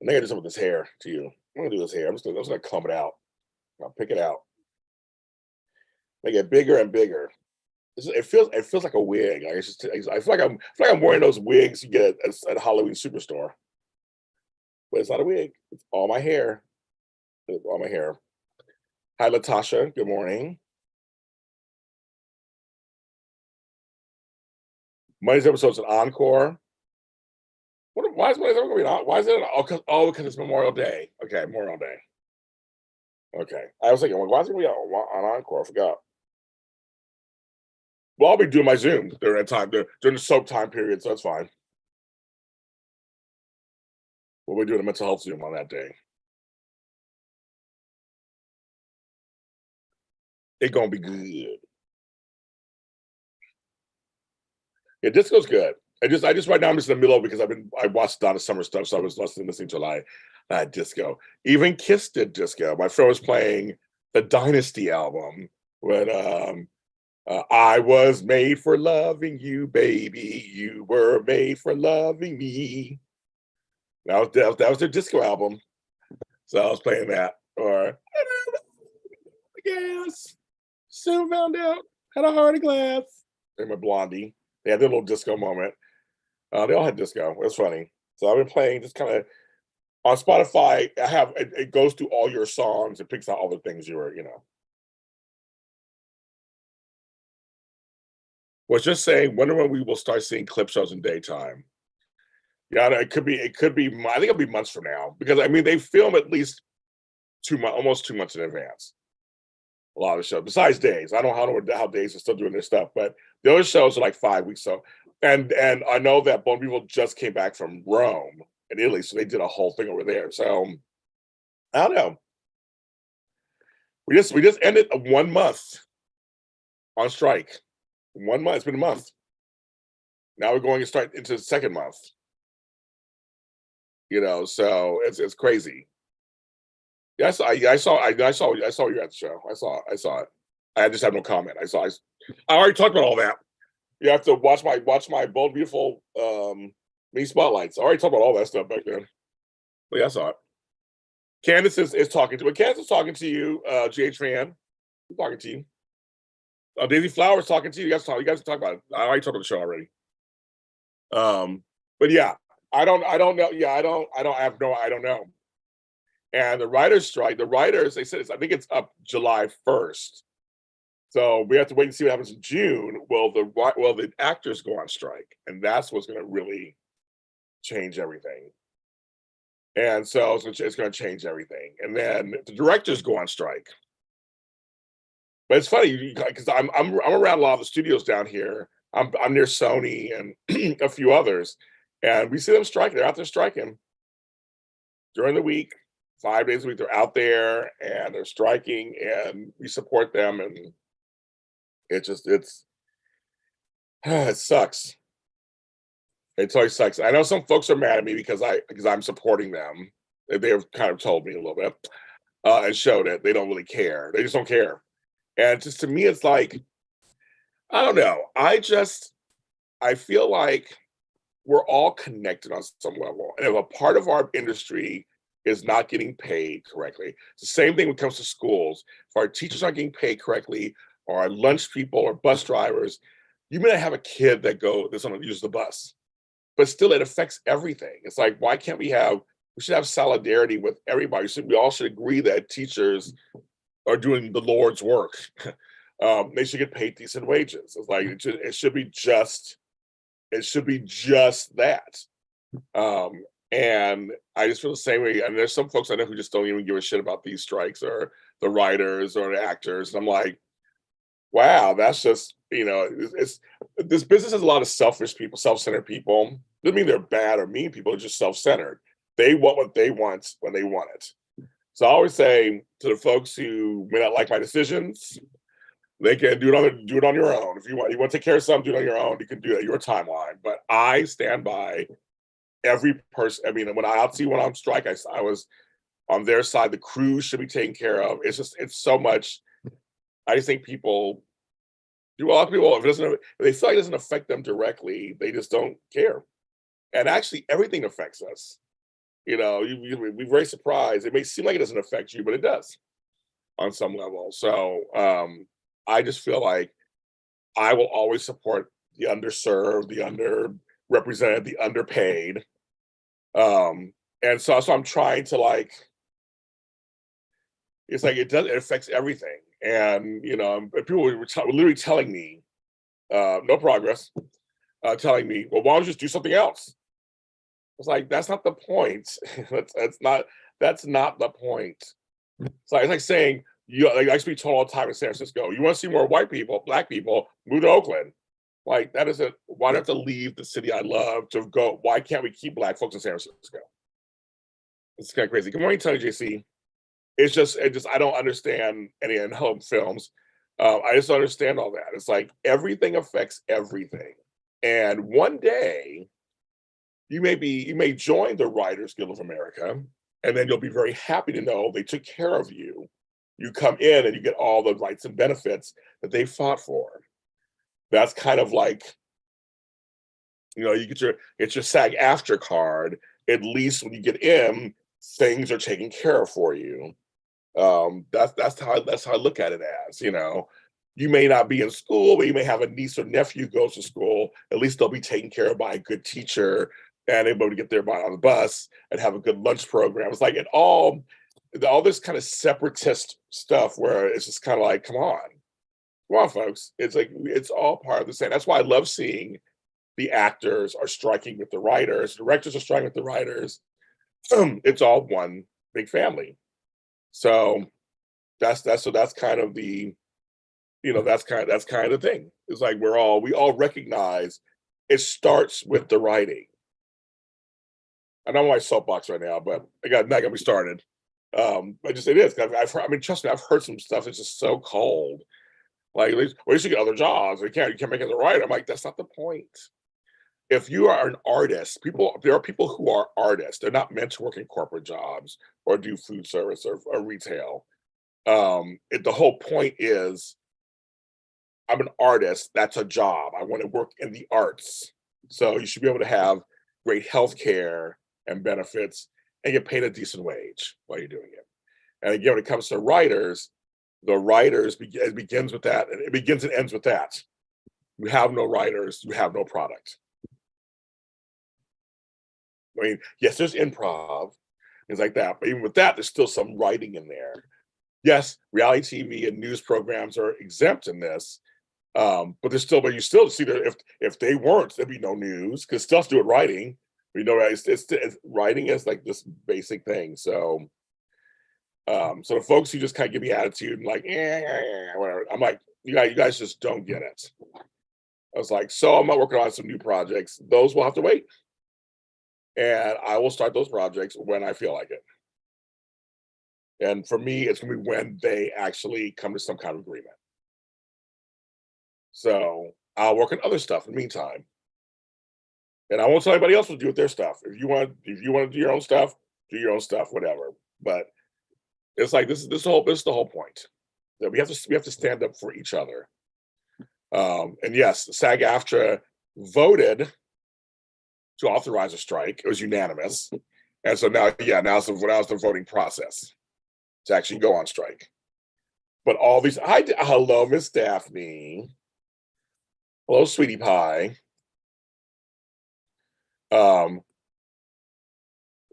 Speaker 1: And I got to do something with this hair to you. I'm gonna do this hair. I'm just gonna comb it out. I'll pick it out. Make it bigger and bigger. It feels like a wig. Like I feel like I'm wearing those wigs you get at a Halloween Superstore. But it's not a wig. It's all my hair. It's all my hair. Hi, Latasha. Good morning. Monday's episode's an encore. Why is Monday's episode going to be on? Why is it? Because it's Memorial Day. Okay, Memorial Day. Okay. I was thinking, why is it going to be on encore? I forgot. Well, I'll be doing my Zoom during that time, during the soap time period, so that's fine. We'll be doing a mental health Zoom on that day. It's gonna be good. Yeah, disco's good. I just right now I'm just in the middle because I watched Donna Summer stuff, so I was listening to July. Disco. Even Kiss did disco. My friend was playing the Dynasty album when I was made for loving you, baby. You were made for loving me. That was their disco album. So I was playing that. Or I guess. Soon found out. Had a heart of glass. And my Blondie. They had their little disco moment. They all had disco. It was funny. So I've been playing just kind of on Spotify. I have it goes through all your songs. It picks out all the things you were, Was just saying, wonder when we will start seeing clip shows in daytime. Yeah, it could be. I think it'll be months from now because I mean they film at least almost 2 months in advance. A lot of shows, besides Days. I don't know how Days are still doing their stuff, but the other shows are like 5 weeks. So, and I know that Bone People just came back from Rome in Italy, so they did a whole thing over there. So I don't know. We just ended 1 month on strike. 1 month. It's been a month. Now we're going to start into the second month. So it's crazy. Yeah, I saw you at the show. I saw it. I just have no comment. I already talked about all that. You have to watch my Bold Beautiful mini spotlights. I already talked about all that stuff back then. But yeah, I saw it. Candace is talking to you, GH fan. I'm talking to you. Daisy Flowers talking to you. You guys talk about it. I already talked about the show already. But yeah, I don't know. Yeah, I don't know. And the writers' strike, they said I think it's up July 1st. So we have to wait and see what happens in June. Will the actors go on strike? And that's what's going to really change everything. And so it's going to change everything. And then the directors go on strike. But it's funny because I'm around a lot of the studios down here. I'm near Sony and a few others, and we see them striking. They're out there striking during the week, 5 days a week. They're out there and they're striking, and we support them. And it sucks. It totally sucks. I know some folks are mad at me because I'm supporting them. They have kind of told me a little bit and showed it. They don't really care. They just don't care. And just to me, it's like, I don't know. I feel like we're all connected on some level. And if a part of our industry is not getting paid correctly, it's the same thing when it comes to schools. If our teachers aren't getting paid correctly, or lunch people or bus drivers. You may not have a kid that's going to use the bus, but still it affects everything. It's like, why can't we should have solidarity with everybody. We all should agree that teachers are doing the Lord's work. They should get paid decent wages. It's like, it should be just that. And I just feel the same way. And there's some folks I know who just don't even give a shit about these strikes or the writers or the actors. And I'm like, wow, that's just, it's this business has a lot of selfish people, self-centered people. Doesn't mean they're bad or mean people, it's just self-centered. They want what they want when they want it. So I always say to the folks who may not like my decisions, they can do it on your own. If you want to take care of something, do it on your own. You can do it at your timeline. But I stand by every person. I mean, when I see when I'm on strike, I was on their side. The crew should be taken care of. It's so much. I just think people, a lot of people, if they feel like it doesn't affect them directly, they just don't care. And actually, everything affects us. We're very surprised. It may seem like it doesn't affect you, but it does on some level. So I just feel like I will always support the underserved, the underrepresented, the underpaid. And so I'm trying to it's like it affects everything. And people were literally telling me, no progress, telling me, well, why don't you just do something else? It's like, that's not the point. that's not the point. It's like saying, I used to be told all the time in San Francisco, you want to see more white people, Black people, move to Oakland. Like, that isn't, why do I have to leave the city I love to go? Why can't we keep Black folks in San Francisco? It's kind of crazy. Good morning, Tony JC. It's just, I don't understand any in home films. I just don't understand all that. It's like everything affects everything. And one day, you may join the Writers Guild of America, and then you'll be very happy to know they took care of you. You come in and you get all the rights and benefits that they fought for. That's kind of like, you get your SAG-AFTRA card. At least when you get in, things are taken care of for you. That's how I look at it as. You may not be in school, but you may have a niece or nephew who goes to school. At least they'll be taken care of by a good teacher and able to get there on the bus and have a good lunch program. It's like all this kind of separatist stuff where it's just kind of like, come on, folks. It's like, it's all part of the same. That's why I love seeing the actors are striking with the writers, directors are striking with the writers. It's all one big family. So that's kind of the, that's kind of the thing. It's like we all recognize it starts with the writing. I'm on my soapbox right now, but not got me started. But just it is. Trust me, I've heard some stuff. It's just so cold. Like, you should get other jobs. You can't make it the writer. I'm like, that's not the point. If you are an artist, there are people who are artists. They're not meant to work in corporate jobs or do food service or retail. The whole point is, I'm an artist. That's a job. I want to work in the arts. So you should be able to have great health care and benefits and get paid a decent wage while you're doing it. And again, when it comes to writers, it begins with that, and it begins and ends with that. You have no writers, you have no product. Yes, there's improv, things like that, but even with that, there's still some writing in there. Yes, reality TV and news programs are exempt in this, but you still see that if they weren't, there'd be no news because stuff's doing writing. It's writing is like this basic thing. So the folks who just kind of give me attitude and like, whatever, I'm like, you guys just don't get it. I was like, so I'm not working on some new projects. Those will have to wait. And I will start those projects when I feel like it. And for me, it's going to be when they actually come to some kind of agreement. So I'll work on other stuff in the meantime. And I won't tell anybody else what to do with their stuff. If you want to do your own stuff, do your own stuff, whatever. But it's like this is the whole point. That we have to stand up for each other. And yes, SAG-AFTRA voted to authorize a strike. It was unanimous. And so now it's the voting process to actually go on strike. But all these, hello, Miss Daphne. Hello, sweetie pie. Um,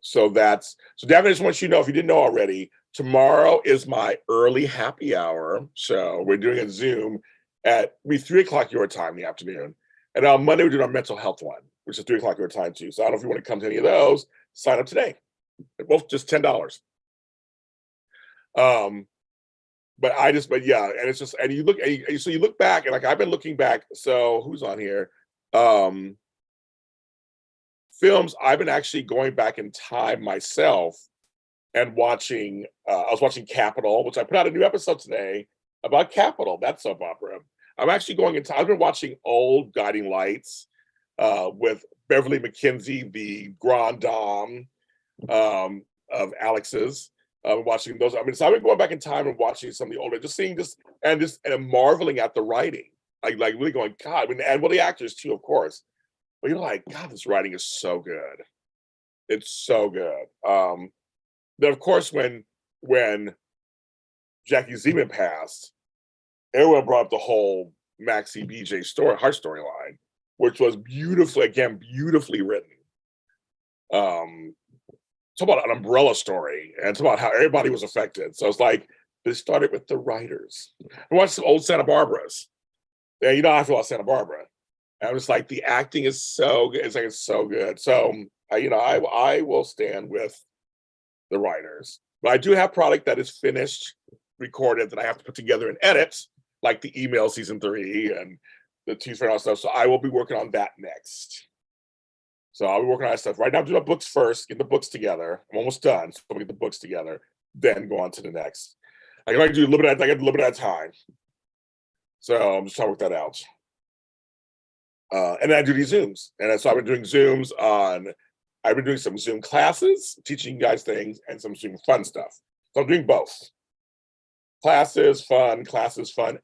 Speaker 1: so Daphne, I just want you to know, if you didn't know already, tomorrow is my early happy hour. So we're doing a Zoom at 3 o'clock your time in the afternoon. And on Monday, we're doing our mental health one, which is 3 o'clock your time too. So I don't know if you want to come to any of those, sign up today. They're both just $10. Um, but yeah, and it's just, and you look, so you look back, and like I've been looking back. So who's on here? Films I've been actually going back in time myself and watching. I was watching Capital, which I put out a new episode today about Capital, that soap opera. I'm actually going into. I've been watching old Guiding Lights with Beverly McKenzie, the grand dame of Alex's. Watching those. I mean, so I've been going back in time and watching some of the older, just seeing this and marveling at the writing. Like really going, God, I mean, and well, the actors too, of course. But you're like, God, this writing is so good. It's so good. Then of course, when Jackie Zeman passed, everyone brought up the whole Maxie BJ storyline, which was beautifully written. It's about an umbrella story, and it's about how everybody was affected. So it's like this started with the writers. I watched some old Santa Barbaras. Yeah, you know how I feel about Santa Barbara. And I was like, the acting is so good. It's so good. So I will stand with the writers. But I do have product that is finished, recorded, that I have to put together and edit, like the email season 3 and the teaser and all stuff. So I will be working on that next. So I'll be working on that stuff. Right now, I'm doing my books first, get the books together. I'm almost done. So I'll get the books together, then go on to the next. I can only do a little bit at a time. So I'm just trying to work that out. And then I do these Zooms. And so I've been doing Zooms I've been doing some Zoom classes, teaching you guys things, and some Zoom fun stuff. So I'm doing both. Classes, fun,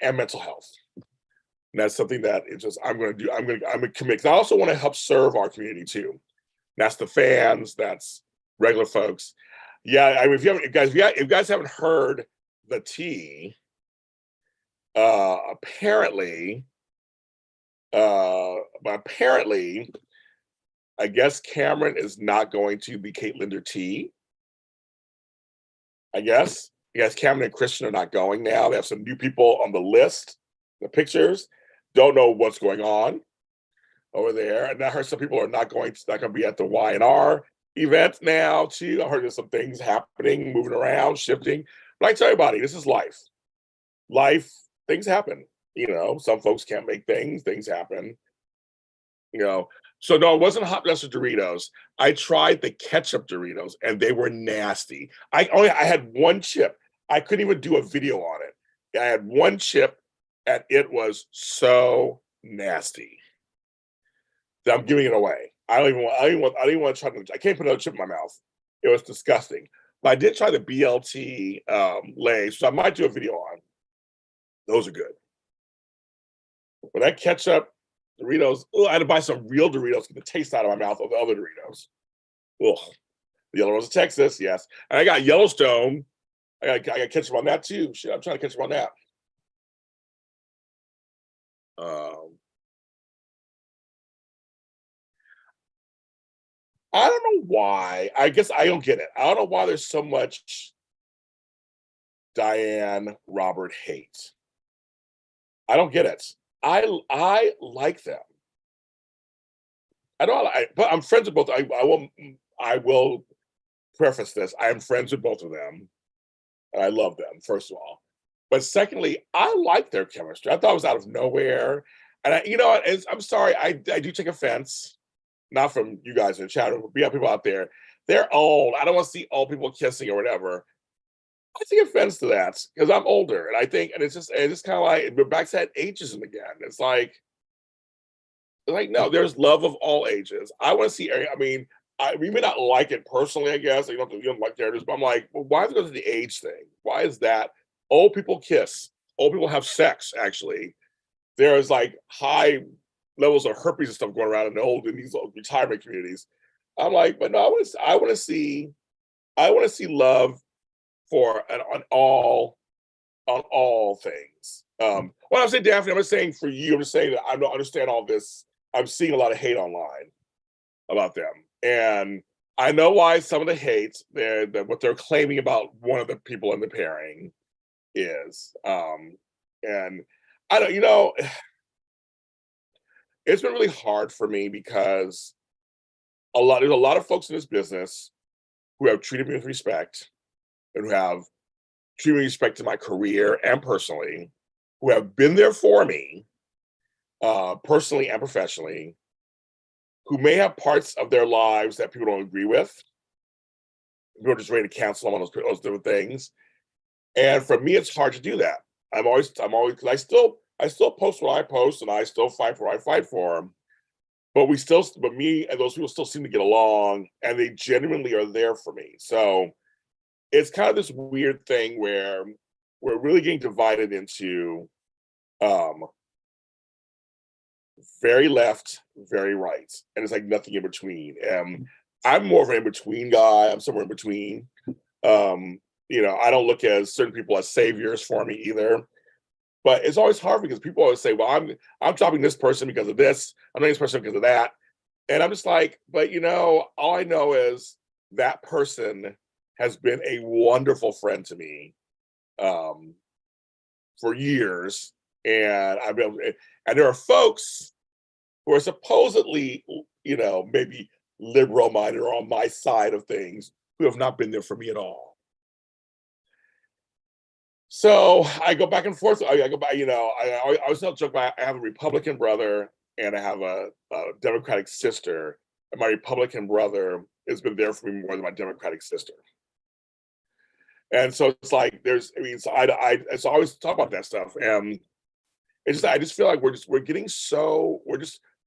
Speaker 1: and mental health. And that's something that I'm going to commit. I also want to help serve our community too. That's the fans, that's regular folks. Yeah, I mean, if you guys haven't heard the tea, apparently, I guess Cameron is not going to be Kate Linder T. I guess. Cameron and Christian are not going now. They have some new people on the list, the pictures. Don't know what's going on over there. And I heard some people are not going to be at the Y&R event now too. I heard there's some things happening, moving around, shifting. But I tell everybody, this is life. Things happen. You know, some folks can't make things happen. You know, so no, it wasn't hot mess or Doritos. I tried the ketchup Doritos and they were nasty. I had one chip. I couldn't even do a video on it. I had one chip and it was so nasty that I'm giving it away. I don't even want to try to. I can't put another chip in my mouth. It was disgusting. But I did try the BLT Lay's, so I might do a video on. Those are good. But that ketchup Doritos, I had to buy some real Doritos to get the taste out of my mouth of the other Doritos. Ugh. The yellow ones of Texas, yes. And I got Yellowstone. I got ketchup on that too. Shit, I'm trying to catch up on that. I don't know why. I guess I don't get it. I don't know why there's so much Diane Robert hate. I don't get it. I like them. But I'm friends with both. I will preface this. I am friends with both of them, and I love them. First of all, but secondly, I like their chemistry. I thought it was out of nowhere, and I'm sorry. I do take offense, not from you guys in the chat room, but we have people out there. They're old. I don't want to see old people kissing or whatever. I take offense to that because I'm older, and it's just kind of like we're back to that ageism again. It's like no, there's love of all ages. I want to see. I mean, we may not like it personally. I guess you don't like characters, but I'm like, well, why is it go to the age thing? Why is that? Old people kiss. Old people have sex. Actually, there's like high levels of herpes and stuff going around in these old retirement communities. I'm like, but no, I want to see love for on all on all things. When I'm saying Daphne, I'm just saying for you, I'm just saying that I don't understand all this. I'm seeing a lot of hate online about them. And I know why some of the hate, what they're claiming about one of the people in the pairing is. And I don't, it's been really hard for me because there's a lot of folks in this business who have treated me with respect and who have treated me with respect to my career and personally, who have been there for me, personally and professionally, who may have parts of their lives that people don't agree with. People are just ready to cancel them on those different things. And for me, it's hard to do that. I'm always, because I still post what I post and I still fight for what I fight for. But me and those people still seem to get along and they genuinely are there for me. So it's kind of this weird thing where we're really getting divided into very left, very right. And it's like nothing in between. I'm more of an in-between guy. I'm somewhere in between. I don't look at certain people as saviors for me either. But it's always hard because people always say, well, I'm dropping this person because of this, I'm doing this person because of that. And I'm just like, but all I know is that person has been a wonderful friend to me for years. And and there are folks who are supposedly, maybe liberal minded or on my side of things who have not been there for me at all. So I go back and forth. I go back, I always tell joke about I have a Republican brother and I have a Democratic sister. And my Republican brother has been there for me more than my Democratic sister. And so it's like so I always talk about that stuff. And I just feel like we're just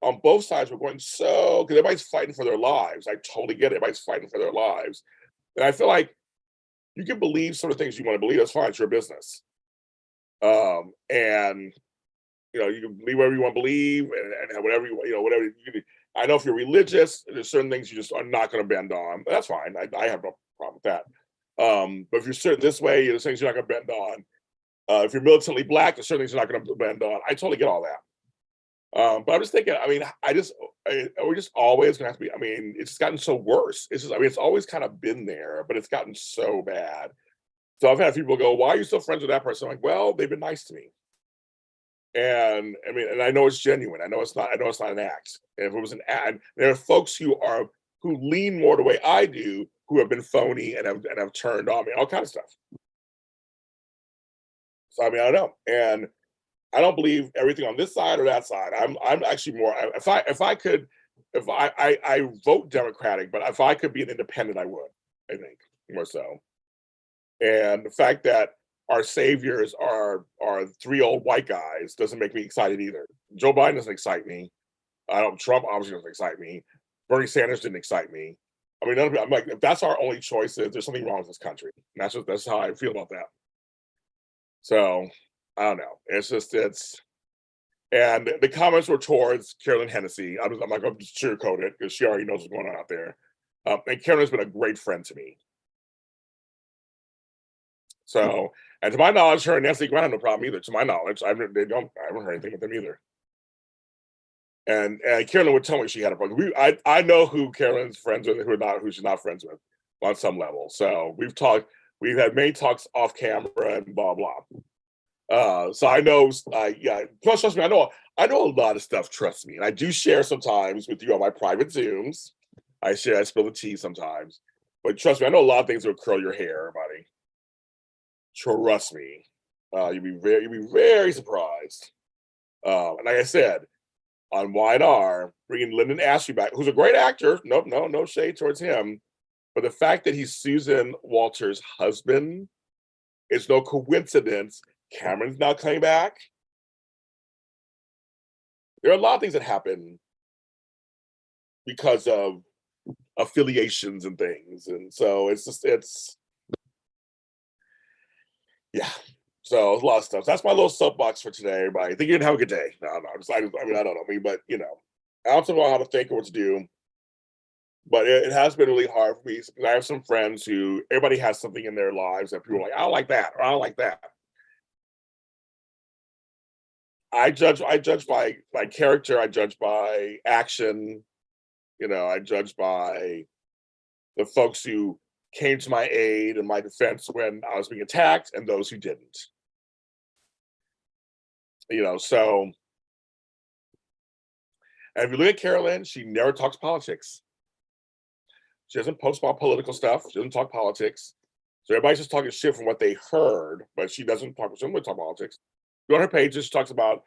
Speaker 1: on both sides, we're going because everybody's fighting for their lives. I totally get it. Everybody's fighting for their lives. And I feel like you can believe some of the things you want to believe. That's fine. It's your business. And you can believe whatever you want to believe and whatever whatever you can. I know if you're religious, there's certain things you just are not going to bend on. But that's fine. I have no problem with that. But if you're certain this way, there's things you're not going to bend on. If you're militantly black, there's certain things you're not going to bend on. I totally get all that. But I'm just thinking, we're just always gonna have to be, it's just gotten so worse. It's always kind of been there, but it's gotten so bad. So I've had people go, why are you still friends with that person? I'm like, well, they've been nice to me. And and I know it's genuine. I know it's not an act. And if it was an act, there are folks who lean more the way I do, who have been phony and have turned on me, all kinds of stuff. So I don't know. And I don't believe everything on this side or that side. I'm actually more. If I vote Democratic, but if I could be an independent, I would. I think more so. And the fact that our saviors are three old white guys doesn't make me excited either. Joe Biden doesn't excite me. Trump obviously doesn't excite me. Bernie Sanders didn't excite me. I'm like, if that's our only choices, there's something wrong with this country. And that's how I feel about that. So I don't know. And the comments were towards Carolyn Hennessy. I'm not going to sugarcoat it because she already knows what's going on out there. And Carolyn has been a great friend to me. So, and to my knowledge, her and Nancy Grant have no problem either. To my knowledge, I haven't heard anything with them either. And Carolyn would tell me she had a problem. I know who Carolyn's friends with, who she's not friends with, on some level. So we've had many talks off camera and blah blah. So I know, yeah. Plus, trust me, I know a lot of stuff. Trust me, and I do share sometimes with you on my private Zooms. I spill the tea sometimes, but trust me, I know a lot of things that will curl your hair, buddy. Trust me, you'd be very surprised. And like I said, on Y&R, bringing Lyndon Ashby back, who's a great actor. No shade towards him, but the fact that he's Susan Walter's husband, it's no coincidence. Cameron's now coming back. There are a lot of things that happen because of affiliations and things, and so it's yeah. So a lot of stuff. That's my little soapbox for today, everybody. I think you're gonna have a good day. No, I don't know. But I don't know how to think or what to do. But it has been really hard for me because I have some friends who everybody has something in their lives that people are like, I don't like that, or I don't like that. I judge by character. I judge by action. I judge by the folks who came to my aid and my defense when I was being attacked, and those who didn't. So and if you look at Carolyn, she never talks politics. She doesn't post about political stuff. She doesn't talk politics. So everybody's just talking shit from what they heard, but she doesn't talk. She doesn't talk politics. Go on her pages. She talks about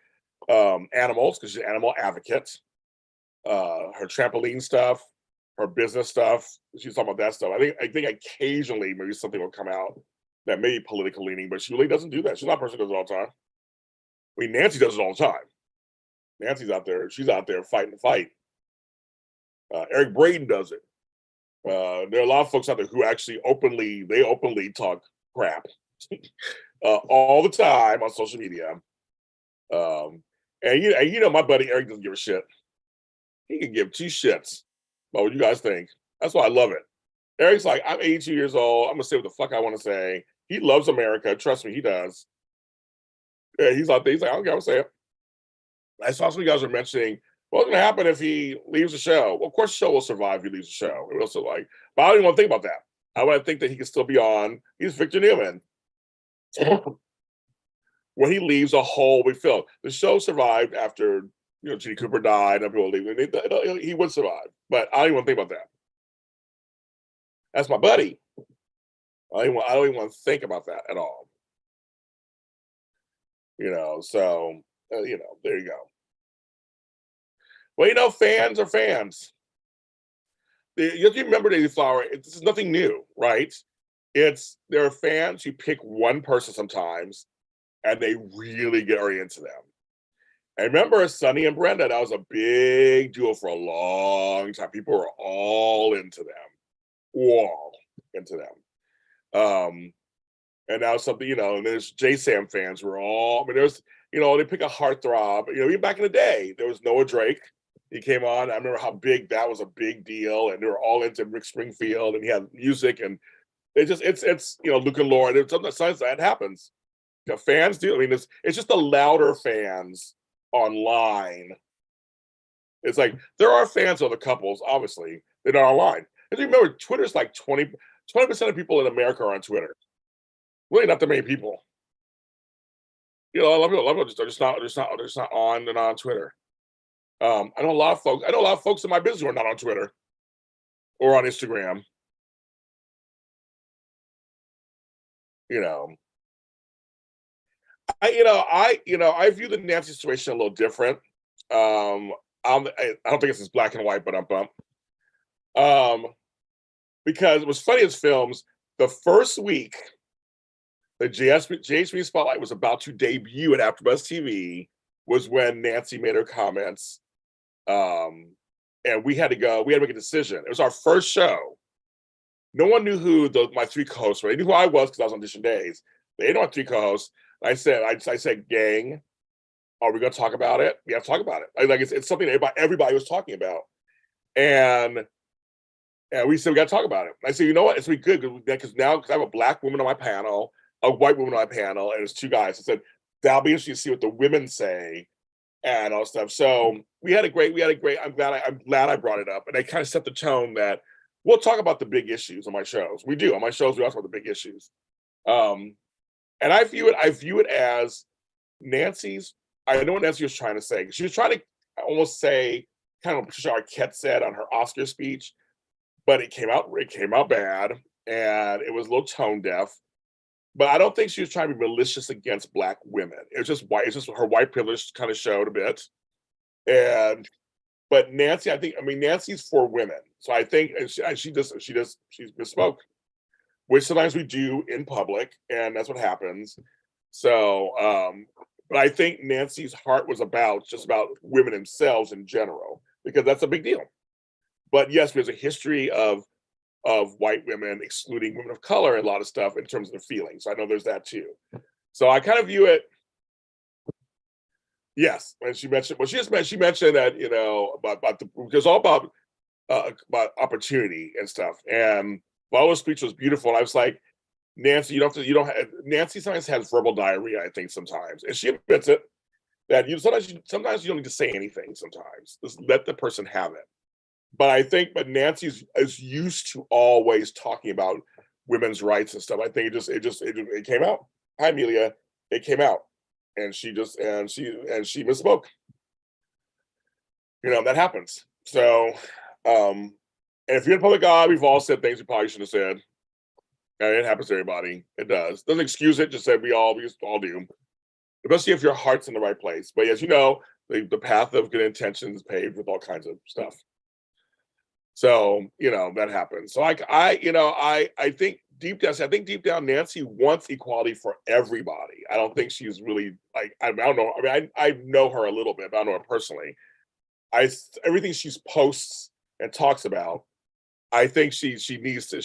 Speaker 1: animals because she's an animal advocate. Her trampoline stuff, her business stuff. She's talking about that stuff. I think occasionally maybe something will come out that may be political leaning, but she really doesn't do that. She's not a person who does it all the time. I mean, Nancy does it all the time. Nancy's out there. She's out there fighting the fight. Eric Braden does it. There are a lot of folks out there who actually openly talk crap all the time on social media. And my buddy Eric doesn't give a shit. He can give two shits about what you guys think. That's why I love it. Eric's like, I'm 82 years old. I'm gonna say what the fuck I want to say. He loves America. Trust me, he does. Yeah, he's out there. He's like, I don't care what to say it. I saw some of you guys were mentioning what's going to happen if he leaves the show. Well, of course, the show will survive if he leaves the show. It also but I don't even want to think about that. I want to think that he can still be on. He's Victor Newman. When he leaves, a hole we fill. The show survived after Gene Cooper died and people leaving. He would survive, but I don't even want to think about that. That's my buddy. I don't even want to think about that at all. So there you go. Well, fans are fans. You have to remember, Daisy Flower, this is nothing new, right? There are fans who pick one person sometimes, and they really get into them. I remember Sonny and Brenda, that was a big duo for a long time. People were all into them. All into them. And now something, and there's J-Sam fans who are all, there's, they pick a heartthrob. Even back in the day, there was Noah Drake. He came on. I remember how big that was, a big deal, and they were all into Rick Springfield, and he had music, and it's Luke and Lauren. Sometimes that happens. Fans do. It's just the louder fans online. It's like there are fans of the couples, obviously. They're not online. And remember, Twitter's like 20% of people in America are on Twitter. Really not that many people. A lot of people just not on. They're not on Twitter. I know a lot of folks in my business who are not on Twitter or on Instagram. I view the Nancy situation a little different. I don't think it's as black and white, but I'm bummed. Because it was funny as films. The first week, the JHB Spotlight was about to debut at AfterBuzz TV was when Nancy made her comments. And we had to make a decision. It was our first show. No one knew who my three co-hosts were. They knew who I was because I was on audition days. They didn't know my three co-hosts. I said, gang, are we going to talk about it? We have to talk about it. It's something that everybody was talking about. And we said, we got to talk about it. I said, you know what? It's going to be good because I have a black woman on my panel, a white woman on my panel, and there's two guys. I said, that'll be interesting to see what the women say and all stuff. So we had a great, I'm glad I brought it up. And I kind of set the tone that we'll talk about the big issues on my shows. We do. On my shows, we also talk about the big issues. And I view it as Nancy's, I know what Nancy was trying to say. She was trying to almost say kind of what Patricia Arquette said on her Oscar speech, but it came out bad and it was a little tone deaf. But I don't think she was trying to be malicious against black women. It's just her white privilege kind of showed a bit. But Nancy, Nancy's for women. So I think she misspoke, which sometimes we do in public, and that's what happens. So, but I think Nancy's heart was about women themselves in general, because that's a big deal. But yes, there's a history of white women excluding women of color and a lot of stuff in terms of their feelings. I know there's that too. So I kind of view it. Yes, when she mentioned that because all about opportunity and stuff. And Viola's speech was beautiful. And I was like, Nancy, Nancy sometimes has verbal diarrhea, I think sometimes, and she admits it. that sometimes you don't need to say anything. Sometimes just let the person have it. But Nancy is used to always talking about women's rights and stuff. I think it came out. Hi, Amelia. It came out, and she misspoke. That happens. So, and if you're in public eye, we've all said things we probably shouldn't have said. And it happens to everybody. It does. Doesn't excuse it. Just say we all do. Especially if your heart's in the right place. But as you know, the path of good intentions is paved with all kinds of stuff. So, that happens. So I think deep down, Nancy wants equality for everybody. I don't think she's really like, I don't know. I mean, I know her a little bit, but I don't know her personally. Everything she posts and talks about, I think she needs a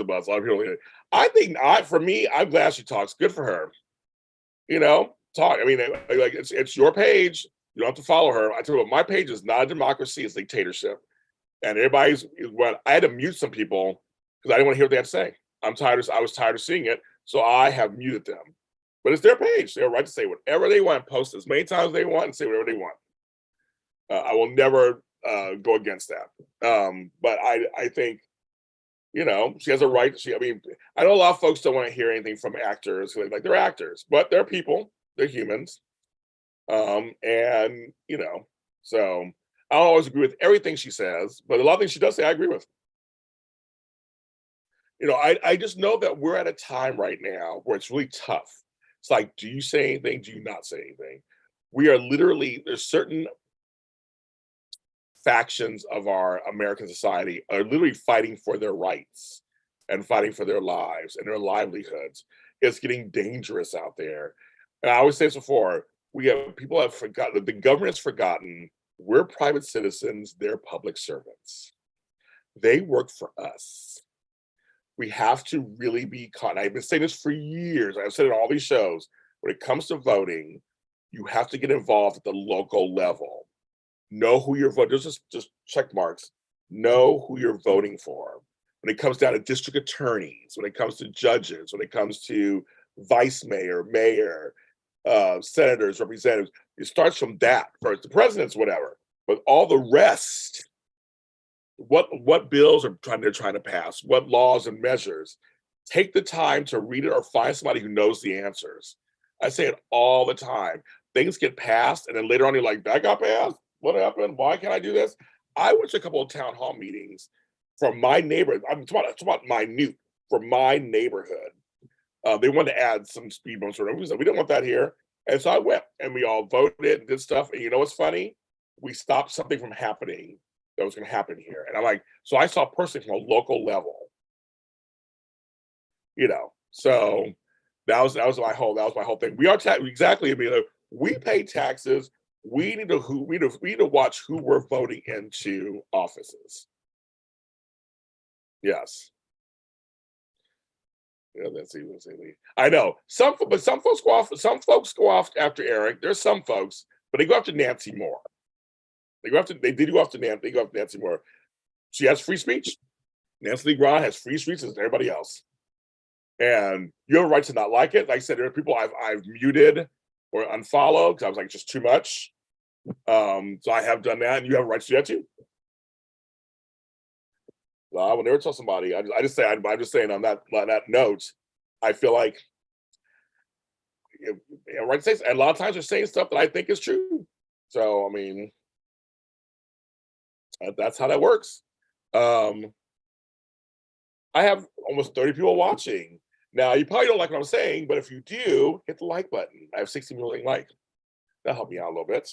Speaker 1: buzz. A lot of people. For me, I'm glad she talks. Good for her. Talk. I mean, like it's your page. You don't have to follow her. I tell you what, my page is not a democracy. It's a dictatorship. And I had to mute some people because I didn't want to hear what they had to say. I was tired of seeing it, so I have muted them. But it's their page. They have a right to say whatever they want, post as many times as they want, and say whatever they want. I will never go against that. But I think, she has a right. I know a lot of folks don't want to hear anything from actors. Like they're actors, but they're people. They're humans. And so I don't always agree with everything she says, but a lot of things she does say, I agree with. I just know that we're at a time right now where it's really tough. It's like, do you say anything? Do you not say anything? We are there's certain factions of our American society are literally fighting for their rights and fighting for their lives and their livelihoods. It's getting dangerous out there. And I always say this before, people have forgotten, the government has forgotten we're private citizens, they're public servants. They work for us. We have to really be caught. I've been saying this for years. I've said it on all these shows. When it comes to voting, you have to get involved at the local level. Know who you're voting. There's just check marks. Know who you're voting for. When it comes down to district attorneys, when it comes to judges, when it comes to vice mayor, mayor, senators, representatives, it starts from that first. The president's whatever, but all the rest, what bills they're trying to pass, what laws and measures, take the time to read it or find somebody who knows the answers. I say it all the time. Things get passed, and then later on you're like, that got passed? What happened? Why can't I do this? I went to a couple of town hall meetings from my neighborhood. I'm talking about minute, for my neighborhood. They wanted to add some speed bumps or whatever. We said, we didn't want that here. And so I went and we all voted and did stuff. And you know what's funny? We stopped something from happening that was going to happen here. And I'm like, so I saw personally from a local level, so that was my whole thing. We are exactly. We pay taxes. We need to watch who we're voting into offices. Yes. Yeah, let's see. I know some folks go off. Some folks go off after Eric. There's some folks, but they go after Nancy more. They did go after Nancy. They go after Nancy more. She has free speech. Nancy Lee Grahn has free speech as everybody else, and you have a right to not like it. Like I said, there are people I've muted or unfollowed because I was like, just too much. So I have done that, and you have a right to do that too. I will never tell somebody. I'm just saying on that note, I feel like right to say, and a lot of times they're saying stuff that I think is true. So I mean, that's how that works. I have almost 30 people watching. Now you probably don't like what I'm saying, but if you do, hit the like button. I have 60 million likes. That'll help me out a little bit.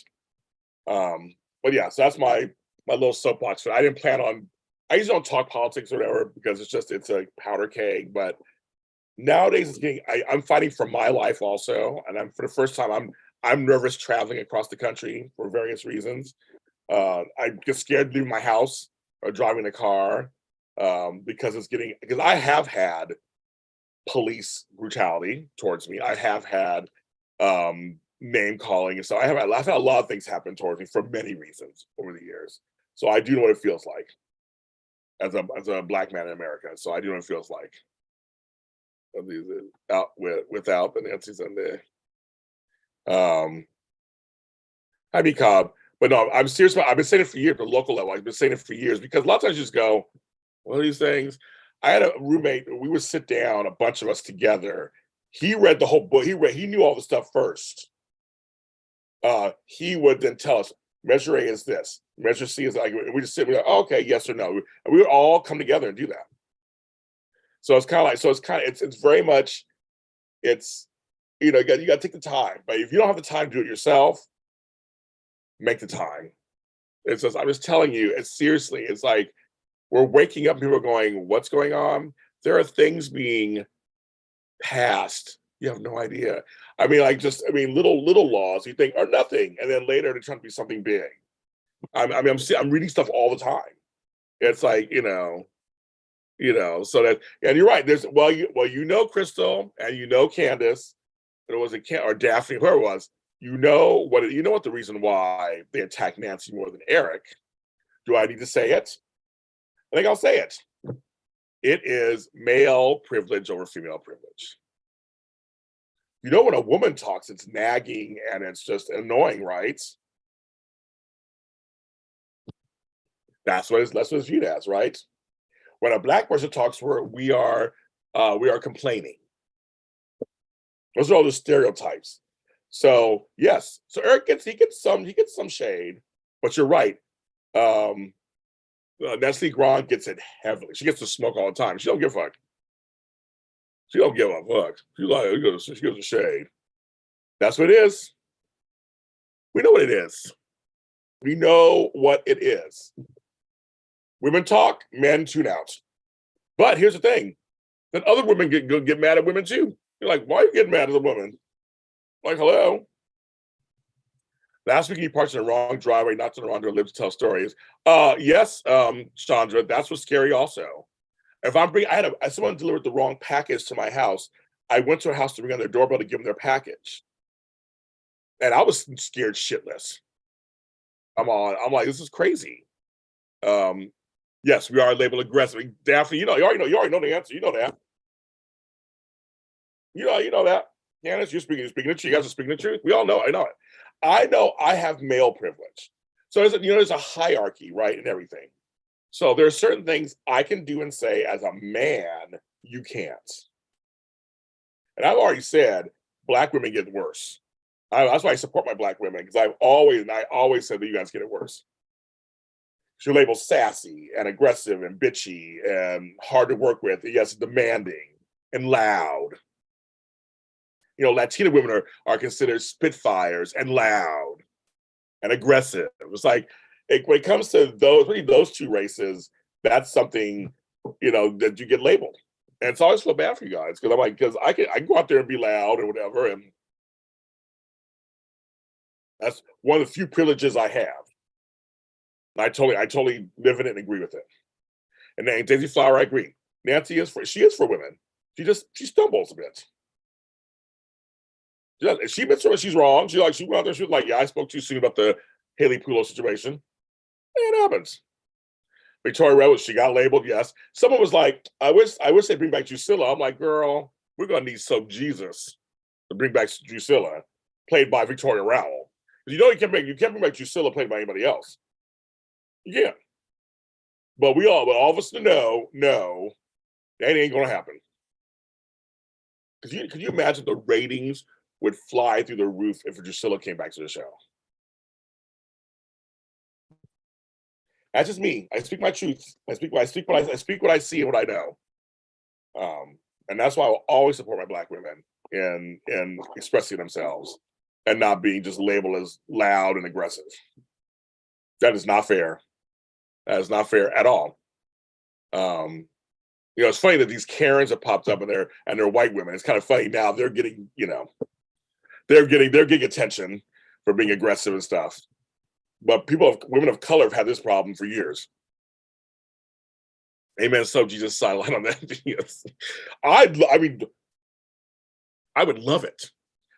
Speaker 1: But yeah, so that's my little soapbox. I didn't plan on. I usually don't talk politics or whatever because it's a powder keg. But nowadays, I'm fighting for my life also, and for the first time, I'm nervous traveling across the country for various reasons. I get scared leaving my house or driving a car because I have had police brutality towards me. I have had name calling, and so I've had a lot of things happen towards me for many reasons over the years. So I do know what it feels like as a black man in America. So I do know what it feels like without the Nancy's in there. I mean, Cobb. But no, I'm serious about. I've been saying it for years at the local level. I've been saying it for years because a lot of times you just go, "What are these things?" I had a roommate. We would sit down, a bunch of us together. He read the whole book. He knew all the stuff first. He would then tell us, measure A is this, measure C is like. We just sit. We're like, oh, okay, yes or no. And we would all come together and do that. So it's kind of like. So it's kind of. It's very much. It's you got to take the time. But if you don't have the time to do it yourself, make the time. It's just, I'm just telling you, it's seriously, it's like we're waking up, people are going, what's going on? There are things being passed. You have no idea. I mean, like just, I mean, little laws you think are nothing, and then later they're trying to be something big. I'm reading stuff all the time. It's like, so that, and you're right. There's, Crystal, and Candace, and it was or Daphne, whoever it was, you know what the reason why they attacked Nancy more than Eric. Do I need to say it? I think I'll say it. It is male privilege over female privilege. When a woman talks, it's nagging and it's just annoying, right? That's what it's viewed as, right? When a black person talks, we are complaining. Those are all the stereotypes. So yes, so Eric gets some shade, but you're right. Nestle Grant gets it heavily. She gets to smoke all the time. She don't give a fuck. She don't give a fuck. She gives a shade. That's what it is. We know what it is. We know what it is. Women talk, men tune out. But here's the thing: then other women get mad at women too. You're like, why are you getting mad at the woman? Like, hello. Last week you parked in the wrong driveway, not to the wrong door, live to tell stories. Yes, Chandra, that's what's scary also. If I had someone delivered the wrong package to my house. I went to a house to ring on their doorbell to give them their package. And I was scared shitless. I'm like, this is crazy. Um, yes, we are labeled aggressive. Daphne, you already know the answer. You know that. You know that. Candace, you're speaking the truth. You guys are speaking the truth. We all know. I know it. I know I have male privilege. So there's a hierarchy, right, in everything. So there are certain things I can do and say as a man, you can't. And I've already said black women get worse. That's why I support my black women, because I always said that you guys get it worse. You're labeled sassy and aggressive and bitchy and hard to work with. Yes, demanding and loud. Latina women are considered spitfires and loud and aggressive. It's like when it comes to those two races, that's something that you get labeled, and it's always feel bad for you guys because I'm like, because I can go out there and be loud or whatever, and that's one of the few privileges I have. I totally live in it and agree with it. And then Daisy Flower, I agree. Nancy she is for women. She stumbles a bit. She admits her she's wrong. She went out there. She was like, "Yeah, I spoke too soon about the Haley Pulo situation." It happens. Victoria Rebel, she got labeled. Yes. Someone was like, "I wish they bring back Drusilla." I'm like, "Girl, we're gonna need some Jesus to bring back Drusilla, played by Victoria Rowell. You can't bring back Drusilla played by anybody else. You can't." But all of us know, no, that ain't gonna happen. Could you imagine the ratings would fly through the roof if Drusilla came back to the show? That's just me. I speak my truth. I speak what I see and what I know. And that's why I will always support my black women in expressing themselves and not being just labeled as loud and aggressive. That is not fair. That is not fair at all. It's funny that these Karens have popped up and they're white women. It's kind of funny now. They're getting attention for being aggressive and stuff. But women of color have had this problem for years. Amen. So Jesus sideline on that. Yes. I mean, I would love it,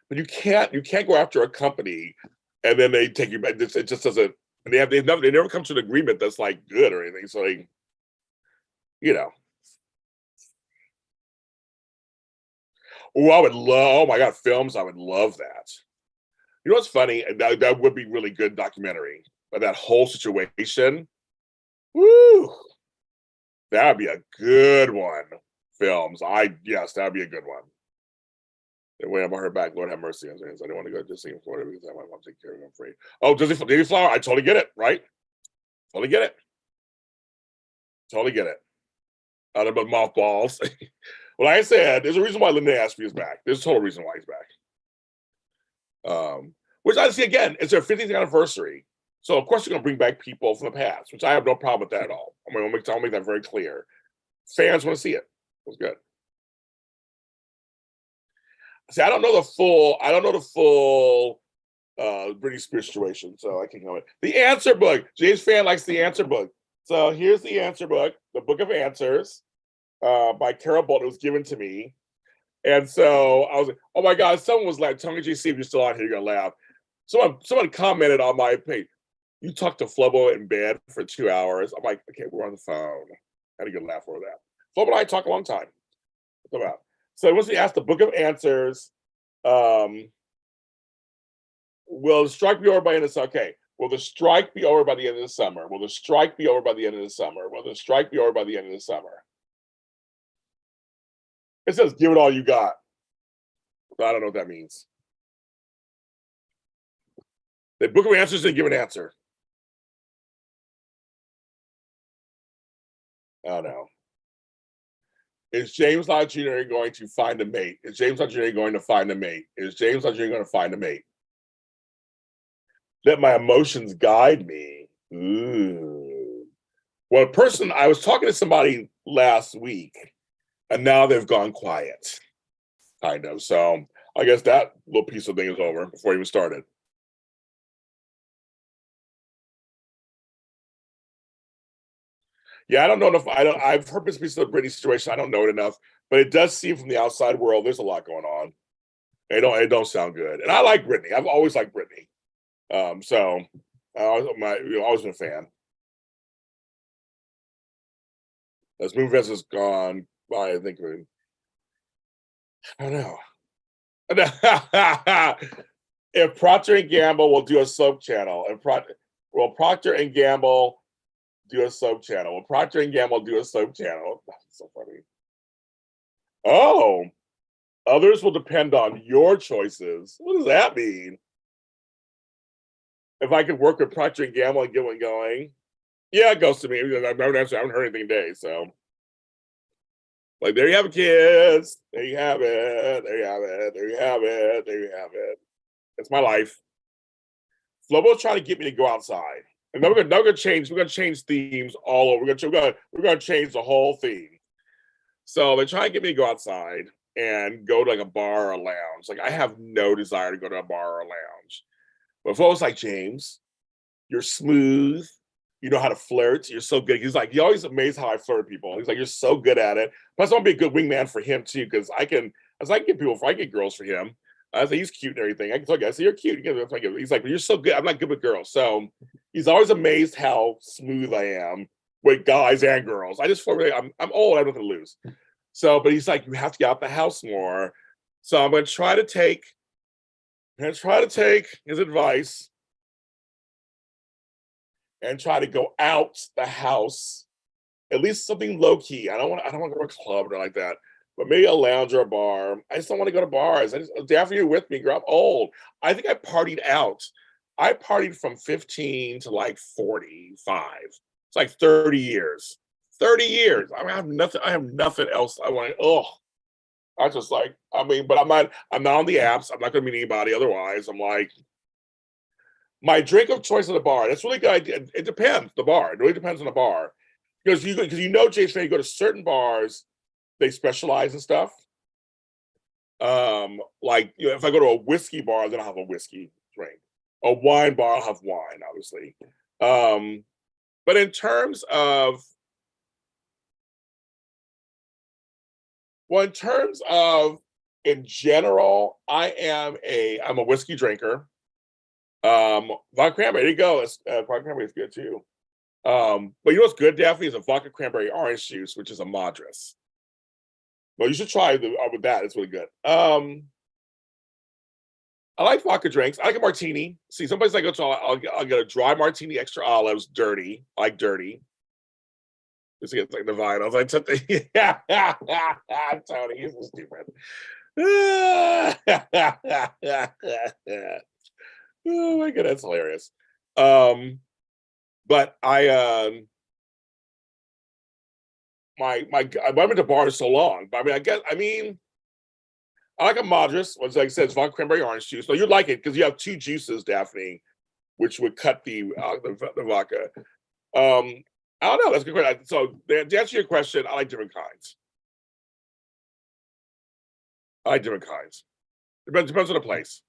Speaker 1: but you can't go after a company and then they take you back. It just doesn't. And they never come to an agreement that's like good or anything. So oh, I would love. Oh my God, films. I would love that. You know what's funny? That would be really good documentary. But that whole situation, woo, that would be a good one. Films, yes, that'd be a good one. And when I heard back, Lord have mercy on things. I didn't want to go to Disney in Florida because I want to take care of them free. Oh, Disney Flower, I totally get it, right? Totally get it. Totally get it. Out of the mothballs. Well, like I said, there's a reason why Linda Ashby is back. There's a total reason why he's back. Which I see again, it's their 50th anniversary. So of course you're gonna bring back people from the past, which I have no problem with that at all. I mean, I'll make that very clear. Fans want to see it. It was good. See, I don't know the full Britney Spears situation, so I can't comment. The answer book. James Fan likes the answer book. So here's the answer book, the Book of Answers, by Carol Bolton. It was given to me. And so I was like, oh my God, someone was like, Tony JC, if you're still on here, you're gonna laugh. Someone commented on my page, you talked to Flobo in bed for 2 hours. I'm like, okay, we're on the phone. I had a good laugh over that. Flobo and I talk a long time. What's about? So once we asked the Book of Answers, will the strike be over by the end of the summer? Okay. Will the strike be over by the end of the summer? Will the strike be over by the end of the summer? Will the strike be over by the end of the summer? It says, give it all you got. I don't know what that means. The Book of Answers didn't give an answer. I don't know. Is James Lott Jr. going to find a mate? Is James Lott Jr. going to find a mate? Is James Lott Jr. going to find a mate? Let my emotions guide me. Ooh. Well, I was talking to somebody last week, and now they've gone quiet. Kind of. So I guess that little piece of thing is over before it even started. Yeah, I don't know if I've heard this piece of the Britney situation. I don't know it enough, but it does seem from the outside world there's a lot going on. It don't sound good. And I like Britney. I've always liked Britney. So I've always been a fan. As Zoom Events is gone by, I think I don't know. If Procter and Gamble will do a soap channel, will Procter and Gamble do a soap channel? Will Procter and Gamble do a soap channel? That's so funny. Oh, others will depend on your choices. What does that mean? If I could work with Procter and Gamble and get one going, yeah, it goes to me. I haven't heard anything today, so like there you have it, kids. There you have it. There you have it. There you have it. There you have it. It's my life. Flobo's trying to get me to go outside. And then we're gonna change. We're gonna change themes all over. We're gonna change the whole theme. So they're trying to get me to go outside and go to like a bar or a lounge. Like I have no desire to go to a bar or a lounge. But Flobo's like, James, you're smooth. You know how to flirt. You're so good. He's like, he always amazed how I flirt people. He's like, you're so good at it. Plus, I want to be a good wingman for him too, because I can get girls for him. I say he's cute and everything. I can tell you, I say you're cute. He's like, but you're so good. I'm not good with girls. So he's always amazed how smooth I am with guys and girls. I just feel really, I'm old. I have nothing to lose. So, but he's like, you have to get out the house more. So I'm going to try to take his advice and try to go out the house, at least something low key. I don't want to go to a club or like that, but maybe a lounge or a bar. I just don't want to go to bars. After you're with me, girl, I'm old. I think I partied out. I partied from 15 to like 45. It's like 30 years. 30 years. I have nothing else I want. I just like, but I'm not on the apps. I'm not gonna meet anybody otherwise. I'm like, my drink of choice at the bar. That's really good idea. It depends. The bar. It really depends on the bar. Because Jason, you go to certain bars, they specialize in stuff. Like if I go to a whiskey bar, then I'll have a whiskey drink. A wine bar, I'll have wine, obviously. But in terms of in general, I'm a whiskey drinker. Vodka cranberry, there you go. Vodka cranberry is good too. But you know what's good, Daphne, is a vodka cranberry orange juice, which is a Madras. Well, you should try with that. It's really good. I like vodka drinks. I like a martini. See, someplace I go to, I'll get a dry martini, extra olives, dirty. I like dirty. Just get like the vine. I was like, yeah, Tony, you're so stupid. Oh my god, that's hilarious. But I've been to bars so long. But I mean, I like a Madras. Like I said, it's vodka cranberry orange juice. So you'd like it because you have two juices, Daphne, which would cut the vodka. I don't know. That's a good question. So to answer your question, I like different kinds. I like different kinds. Depends on the place.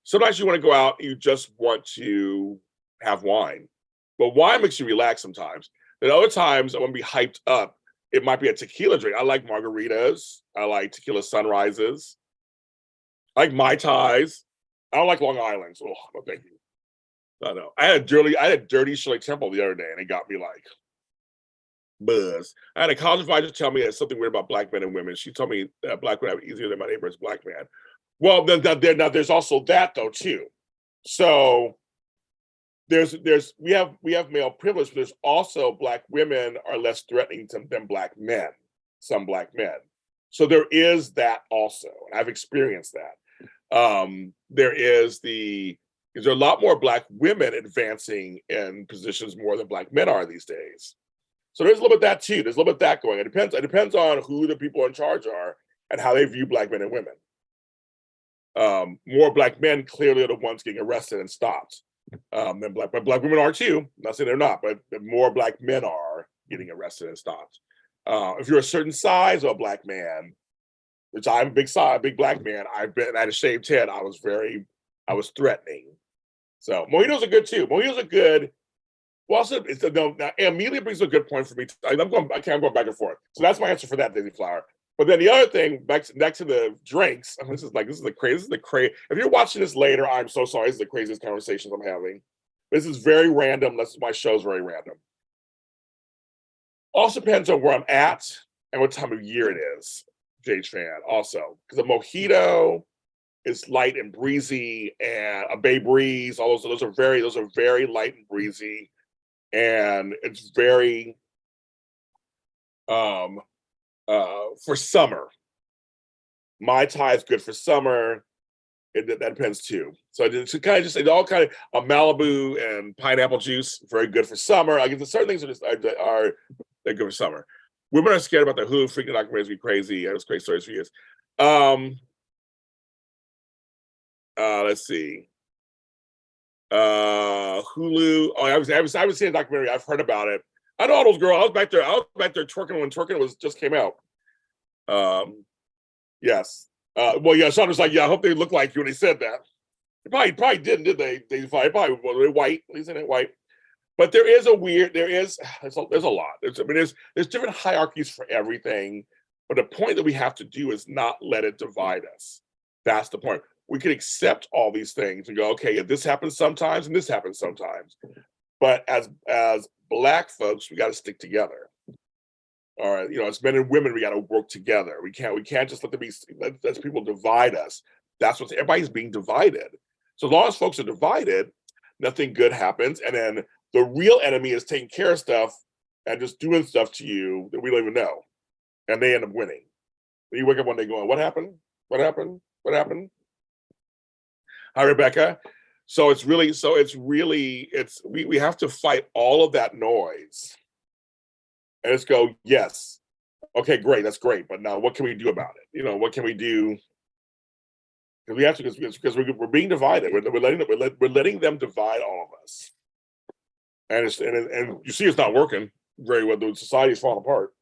Speaker 1: Sometimes you want to go out, you just want to have wine. But wine makes you relax sometimes. Then other times I want to be hyped up. It might be a tequila drink. I like margaritas. I like tequila sunrises. I like Mai Tais. I don't like Long Island's. Oh, no, thank you. No. I had a dirty Shirley Temple the other day, and it got me like buzz. I had a college advisor tell me that something weird about black men and women. She told me that black women have it easier than my neighbor's black man. Well, now there's also that though too. So we have male privilege, but there's also black women are less threatening than black men, some black men. So there is that also. I've experienced that. There's a lot more black women advancing in positions more than black men are these days. So there's a little bit of that too. There's a little bit of that going. It depends on who the people in charge are and how they view black men and women. More black men clearly are the ones getting arrested and stopped than but black women are too. I'm not saying they're not, but more black men are getting arrested and stopped. If you're a certain size of a black man, which I'm a big black man, I had a shaved head. I was threatening. So mojitos are good too. Mojitos are good. Well, also, Amelia brings a good point for me. I'm going back and forth. So that's my answer for that, Daisy Flower. But then the other thing, back to the drinks. This is the crazy. If you're watching this later, I'm so sorry. This is the craziest conversations I'm having. This is very random. My show's very random. Also depends on where I'm at and what time of year it is. Jade fan also because a mojito is light and breezy, and a bay breeze. All those are very light and breezy, and it's very for summer. Mai Tai is good for summer. That depends too. So it all kind of a Malibu and pineapple juice, very good for summer. I guess certain things are they're good for summer. Women are scared about the Hulu freaking documentaries be crazy. It was great stories for years. Let's see. Hulu. Oh, I haven't seen a documentary. I've heard about it. I know all those girls. I was back there twerking when twerking just came out. Yes. Well, yeah. Sean was like, yeah. I hope they look like you when he said that. They probably didn't, did they? They probably they're white. At least they're white. But there's a lot. There's different hierarchies for everything. But the point that we have to do is not let it divide us. That's the point. We can accept all these things and go, okay, if this happens sometimes and this happens sometimes. But as Black folks, we got to stick together. All right, as men and women, we got to work together. We can't just let people divide us. That's what everybody's being divided. So as long as folks are divided, nothing good happens. And then the real enemy is taking care of stuff and just doing stuff to you that we don't even know, and they end up winning. And you wake up one day going, "What happened? What happened? What happened?" Hi, Rebecca. So we have to fight all of that noise and just go, yes, okay, great, that's great, but now what can we do about it? What can we do? Because we have to, because we're being divided. We're letting them divide all of us, and you see it's not working very well. The society is falling apart.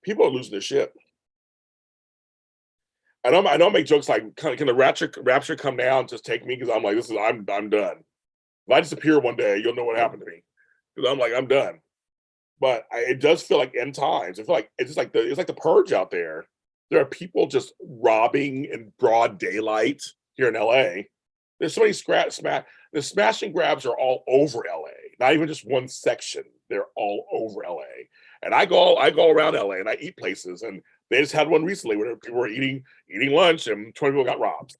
Speaker 1: People are losing their shit. I don't make jokes like, can the rapture come now and just take me? Because I'm like, I'm done. If I disappear one day, you'll know what happened to me. Because I'm like, I'm done. But it does feel like end times. I feel like it's like the purge out there. There are people just robbing in broad daylight here in LA. There's so many the smash and grabs are all over LA. Not even just one section. They're all over LA. And I go around LA and I eat places, and they just had one recently where people were eating lunch and 20 people got robbed.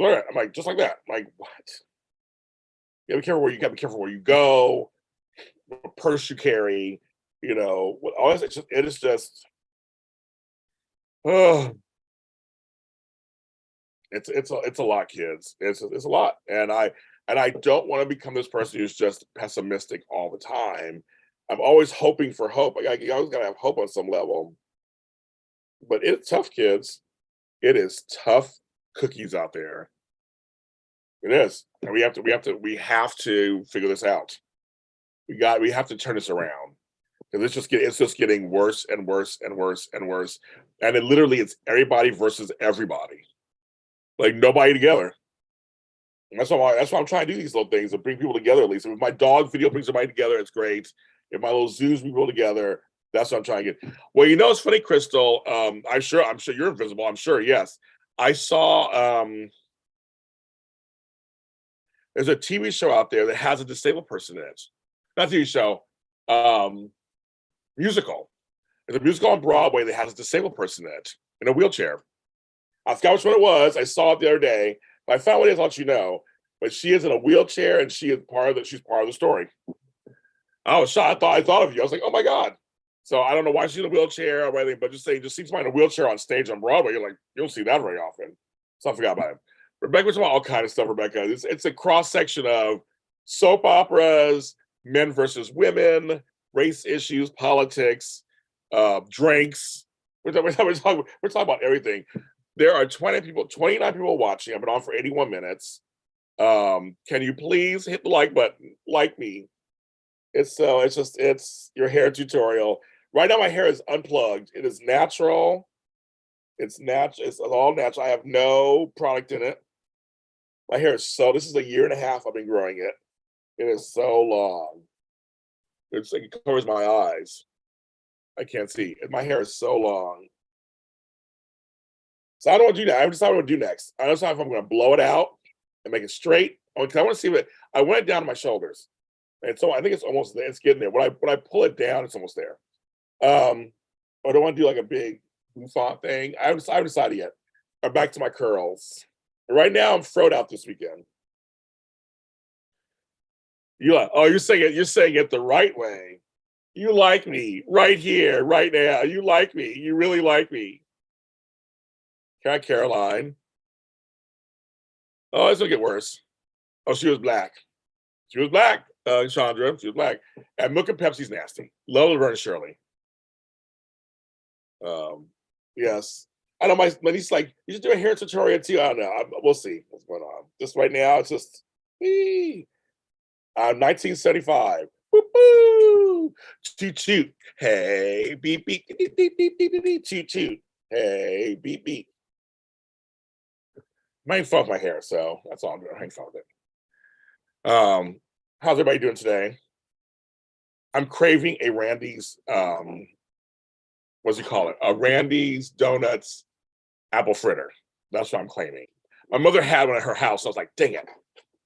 Speaker 1: Learn it. I'm like, just like that. I'm like, what? You gotta be careful where you go, what purse you carry, what all this, it is just, oh, it's a lot, kids. It's a lot. And I don't want to become this person who's just pessimistic all the time. I'm always hoping for hope. You always gotta have hope on some level. But it's tough, kids. It is tough cookies out there. It is. And we have to figure this out. We have to turn this around. Because it's just getting worse and worse and worse and worse. And it literally it's everybody versus everybody. Like nobody together. And that's why I'm trying to do these little things and bring people together at least. If my dog video brings everybody together, it's great. If my little zoos bring people together, that's what I'm trying to get. Well, it's funny, Crystal. I'm sure you're invisible. I'm sure, yes. I saw there's a TV show out there that has a disabled person in it. Not TV show, musical. There's a musical on Broadway that has a disabled person in it in a wheelchair. I forgot which one it was. I saw it the other day. If I found what it is, I'll let you know. But she is in a wheelchair and she's part of the story. I was shocked. I thought of you. I was like, oh my God. So I don't know why she's in a wheelchair or anything, but just see somebody in a wheelchair on stage on Broadway. You're like, you don't see that very often. So I forgot about it. Rebecca was about all kind of stuff, Rebecca. It's a cross-section of soap operas, men versus women, race issues, politics, drinks. We're talking about everything. There are 29 people watching. I've been on for 81 minutes. Can you please hit the like button? Like me. It's your hair tutorial. Right now my hair is unplugged. It is natural. It's natural. It's all natural. I have no product in it. My hair is this is a year and a half I've been growing it. It is so long. It's like it covers my eyes. I can't see. And my hair is so long. So I don't know what to do now. I haven't decided what to do next. I don't know if I'm going to blow it out and make it straight. I want to see what I went down to my shoulders, and so I think it's almost there. It's getting there. When I pull it down, it's almost there. I don't want to do like a big bouffant thing. I haven't decided yet. I'm back to my curls. Right now, I'm froed out this weekend. You're saying it the right way. You like me right here, right now. You like me. You really like me. Hi, Caroline. Oh, it's gonna get worse. Oh, she was black. She was black, Chandra. She was black. And Milk and Pepsi's nasty. Love Laverne and Shirley. Yes. I know my niece like, you should do a hair tutorial too. I don't know. We'll see what's going on. Just right now, it's just 1975. Whoop woo! Toot toot. Hey, beep beep beep beep beep beep beep toot toot. Hey, beep beep. Might fuck my hair, so that's all I'm doing. I ain't fuck it. How's everybody doing today? I'm craving a Randy's what's it call it? A Randy's Donuts apple fritter. That's what I'm claiming. My mother had one at her house. So I was like, dang it.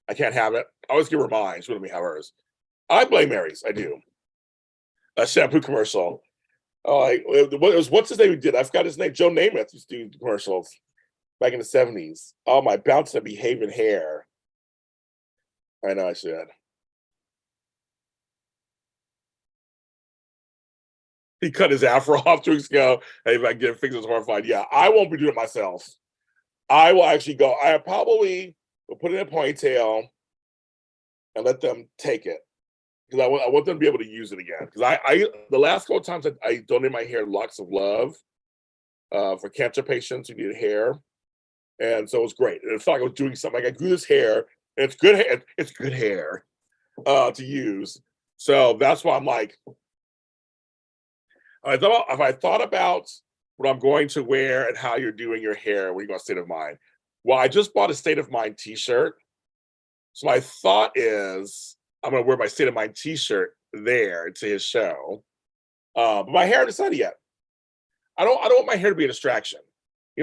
Speaker 1: I can't have it. I always give her mine. She wouldn't let me have hers. I blame Mary's. I do. A shampoo commercial. Oh, what's his name who did? I forgot his name. Joe Namath used to do commercials back in the 70s. Oh, my bounce and behaving hair. I know I should. He cut his afro off 2 weeks ago. Hey, if I can get it fixed, it's horrified. Yeah, I won't be doing it myself. I will actually go. I probably will put it in a ponytail and let them take it because I want them to be able to use it again. Because I the last couple of times I donated my hair Locks of Love for cancer patients who needed hair, and so it was great. It felt like I was doing something. Like I grew this hair. And it's good hair. It's good hair to use. So that's why I'm like, if I thought about what I'm going to wear and how you're doing your hair when you go State of Mind. Well, I just bought a State of Mind t-shirt. So my thought is I'm going to wear my State of Mind t-shirt there to his show. But my hair, I haven't decided yet. I don't want my hair to be a distraction.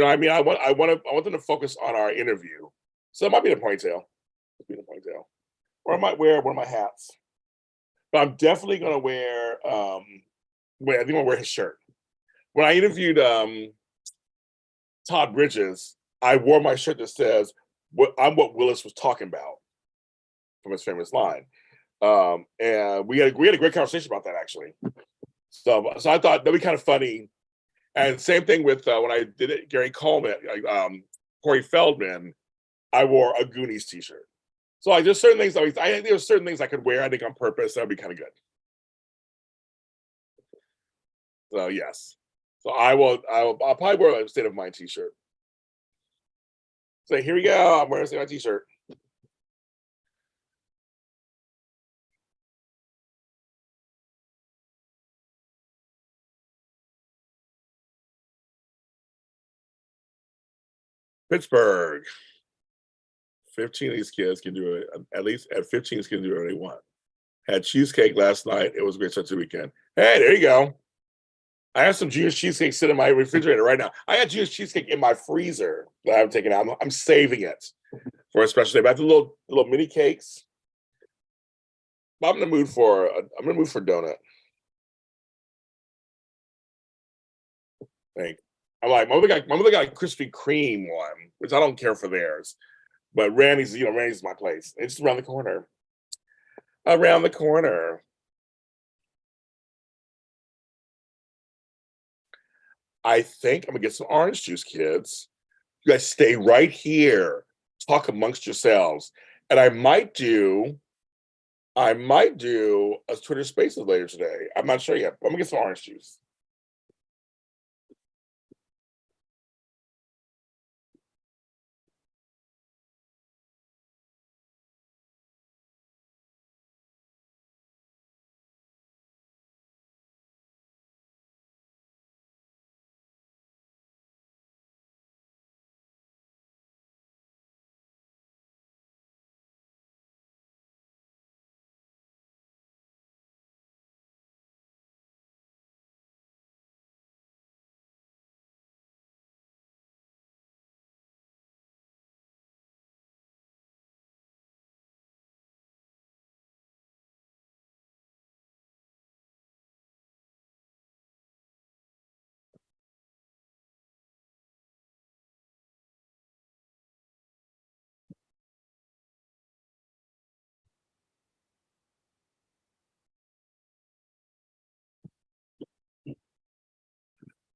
Speaker 1: I mean, I want them to focus on our interview. So it might be in a ponytail. Or I might wear one of my hats. But I'm definitely going to wear, I think I'm going to wear his shirt. When I interviewed Todd Bridges, I wore my shirt that says, what Willis was talking about from his famous line. And we had a great conversation about that actually. So I thought that'd be kind of funny. And same thing with when I did it, Gary Coleman, Corey Feldman, I wore a Goonies t-shirt. So like there's certain things I think there's certain things I could wear, I think on purpose, that'd be kind of good. So yes. So I'll probably wear a State of Mind t-shirt. So here we go. I'm wearing a State of Mind t-shirt. Pittsburgh. 15 of these kids can do it. At least at 15, kids can do whatever they want. Had cheesecake last night. It was a great start to the weekend. Hey, there you go. I have some Junior's cheesecake sitting in my refrigerator right now. I had Junior's cheesecake in my freezer that I haven't taken out. I'm saving it for a special day. But I have the little mini cakes. I'm in the mood for donut. Like I'm like my mother got a Krispy Kreme one, which I don't care for theirs. But Randy's my place. It's just around the corner. Around the corner. I think I'm gonna get some orange juice, kids. You guys stay right here. Talk amongst yourselves. And I might do a Twitter Spaces later today. I'm not sure yet. I'm gonna get some orange juice.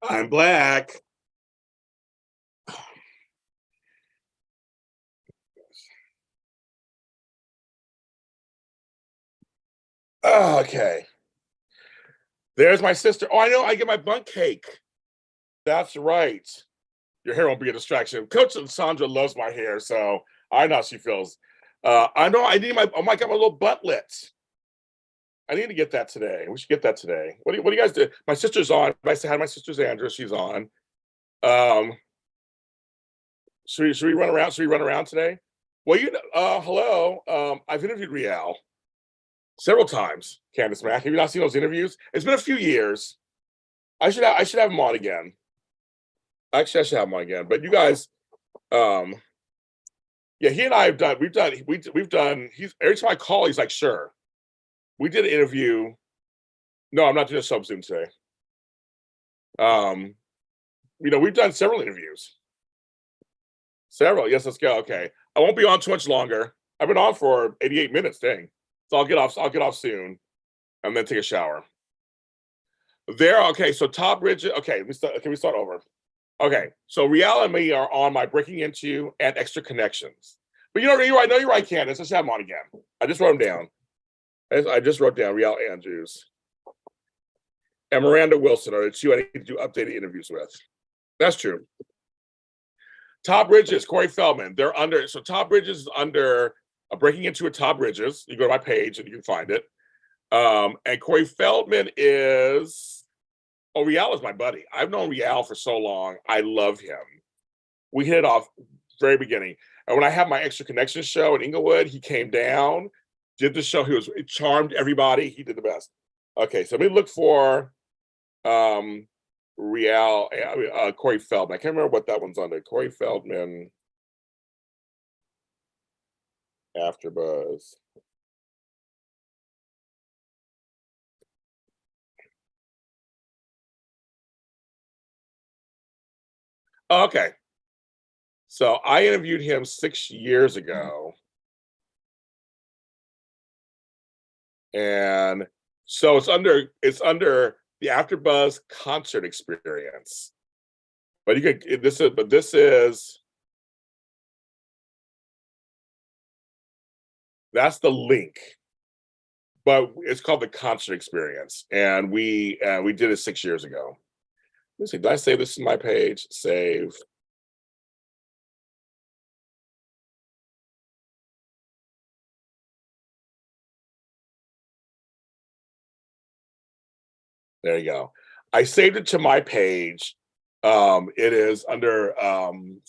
Speaker 1: I'm black. Oh, okay. There's my sister. Oh, I know. I get my bunk cake. That's right. Your hair won't be a distraction. Coach Sandra loves my hair, so I know how she feels. I know I need my got my little buttlet. I need to get that today. We should get that today. What do you guys do? My sister's on. I said hi, my sister's Andrea. She's on. Um, should we run around? Should we run around today? Well, hello. I've interviewed Rial several times. Candace Mack. Have you not seen those interviews? It's been a few years. I should have him on again. Actually, I should have him on again. But you guys, um, yeah, he and I have done. We've done. He's every time I call, he's like, sure. We did an interview. No, I'm not doing a sub Zoom today. We've done several interviews. Several. Yes, let's go. Okay. I won't be on too much longer. I've been on for 88 minutes, dang. So I'll get off soon and then take a shower. Okay, so Top Bridget. Okay, can we start over? Okay, so Rial and me are on my Breaking Into and Extra Connections. But you're right. No, you're right, Candace. Let's have them on again. I just wrote them down. I just wrote down Rial Andrews and Miranda Wilson are the two I need to do updated interviews with. That's true. Top Bridges, Corey Feldman. They're under. So Top Bridges is under Breaking Into a Top Bridges. You go to my page and you can find it. And Corey Feldman is. Oh, Rial is my buddy. I've known Rial for so long. I love him. We hit it off very beginning. And when I had my Extra Connections show in Inglewood, he came down, did the show. It charmed everybody. He did the best. Okay, so let me look for Rial, Corey Feldman. I can't remember what that one's under. Corey Feldman, AfterBuzz. Oh, okay. So I interviewed him 6 years ago, and so it's under the AfterBuzz concert experience. But you could this is that's the link. But it's called the concert experience, and we did it 6 years ago. Let's see, did I save this to my page? Save. There you go. I saved it to my page. It is under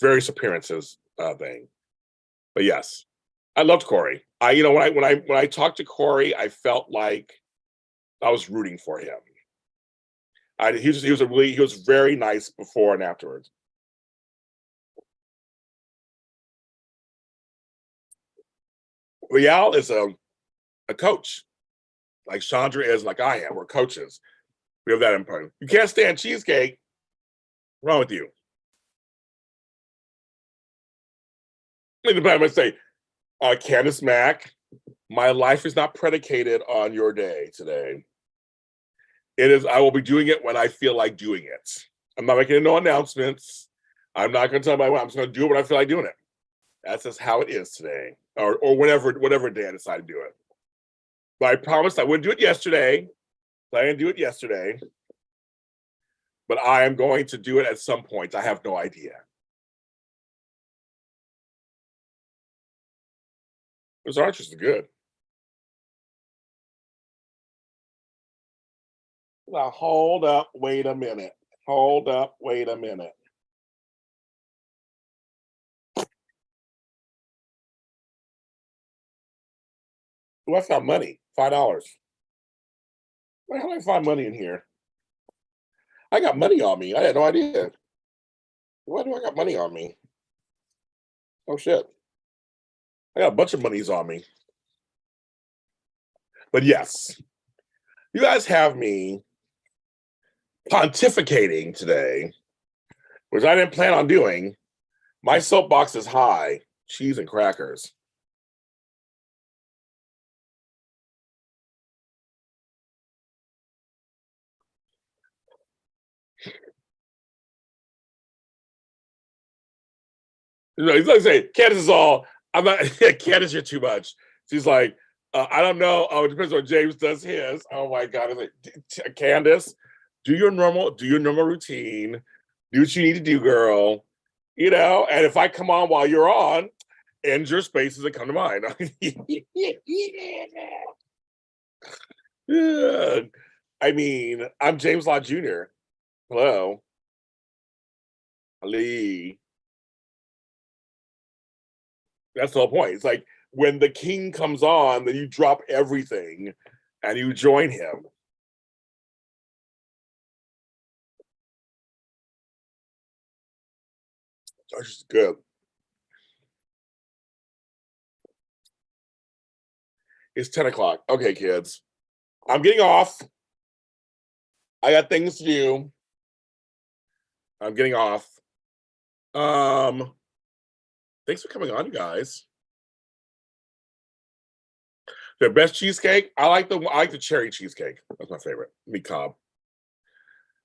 Speaker 1: various appearances thing. But yes, I loved Corey. When I talked to Corey, I felt like I was rooting for him. He was very nice before and afterwards. Lial is a coach, like Chandra is, like I am. We're coaches. We have that important. You can't stand cheesecake. What's wrong with you? I'm gonna say, Candace Mack, my life is not predicated on your day today. It is. I will be doing it when I feel like doing it. I'm not making no announcements. I'm not going to tell anybody. I'm just going to do it when I feel like doing it. That's just how it is today, or whatever day I decide to do it. But I promised I wouldn't do it yesterday. So I didn't do it yesterday. But I am going to do it at some point. I have no idea. Those archers are good. Now hold up, wait a minute. Hold up, wait a minute. Oh, I found money. $5. Where how do I find money in here? I got money on me. I had no idea. Why do I got money on me? Oh shit. I got a bunch of monies on me. But yes, you guys have me pontificating today, which I didn't plan on doing. My soapbox is high. Cheese and crackers. He's like saying, Candace is all, I'm not, Candace, you're too much. She's like, I don't know. Oh, it depends on James does his. Oh my God. I'm like, Candace, do your normal routine. Do what you need to do, girl. And if I come on while you're on, end your spaces and come to mine. Yeah. I mean, I'm James Law Jr. Hello. Ali. That's the whole point. It's like when the king comes on, then you drop everything and you join him. That's just good. It's 10 o'clock. Okay, kids. I'm getting off. I got things to do. I'm getting off. Um, Thanks for coming on, you guys. The best cheesecake, I like the cherry cheesecake. That's my favorite. Meat cob.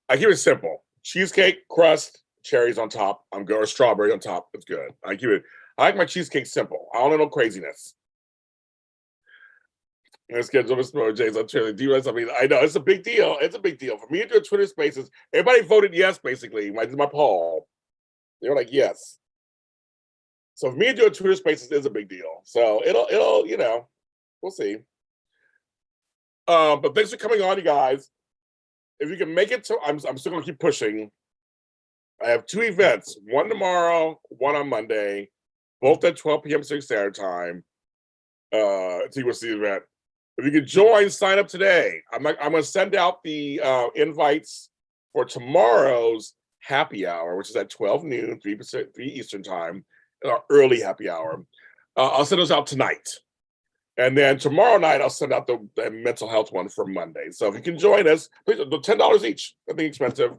Speaker 1: I keep it simple. Cheesecake, crust, cherries on top. I'm good. Or strawberry on top. It's good. I like my cheesecake simple. I don't know no craziness. Let's get to Mr. James on Twitter. Do you realize something? I know it's a big deal. It's a big deal. For me to do Twitter spaces, everybody voted yes, basically. My poll. They were like, yes. So for me to do Twitter spaces is a big deal. So it'll, we'll see. But thanks for coming on, you guys. If you can make it to, I'm still gonna keep pushing. I have 2 events, one tomorrow, one on Monday, both at 12 p.m. Pacific Standard Time. So you will see the event. If you could join, sign up today. I'm gonna send out the invites for tomorrow's happy hour, which is at 12 noon, 3 Eastern Time, our early happy hour. I'll send those out tonight. And then tomorrow night, I'll send out the mental health one for Monday. So if you can join us, please, $10 each. Nothing expensive.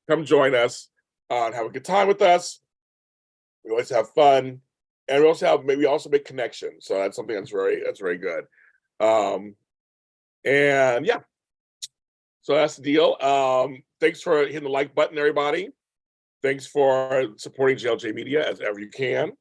Speaker 1: Come join us and have a good time with us. We always have fun, and we also have maybe also make connections. So that's something that's very good. And yeah, so that's the deal. Thanks for hitting the like button, everybody. Thanks for supporting JLJ Media as ever you can.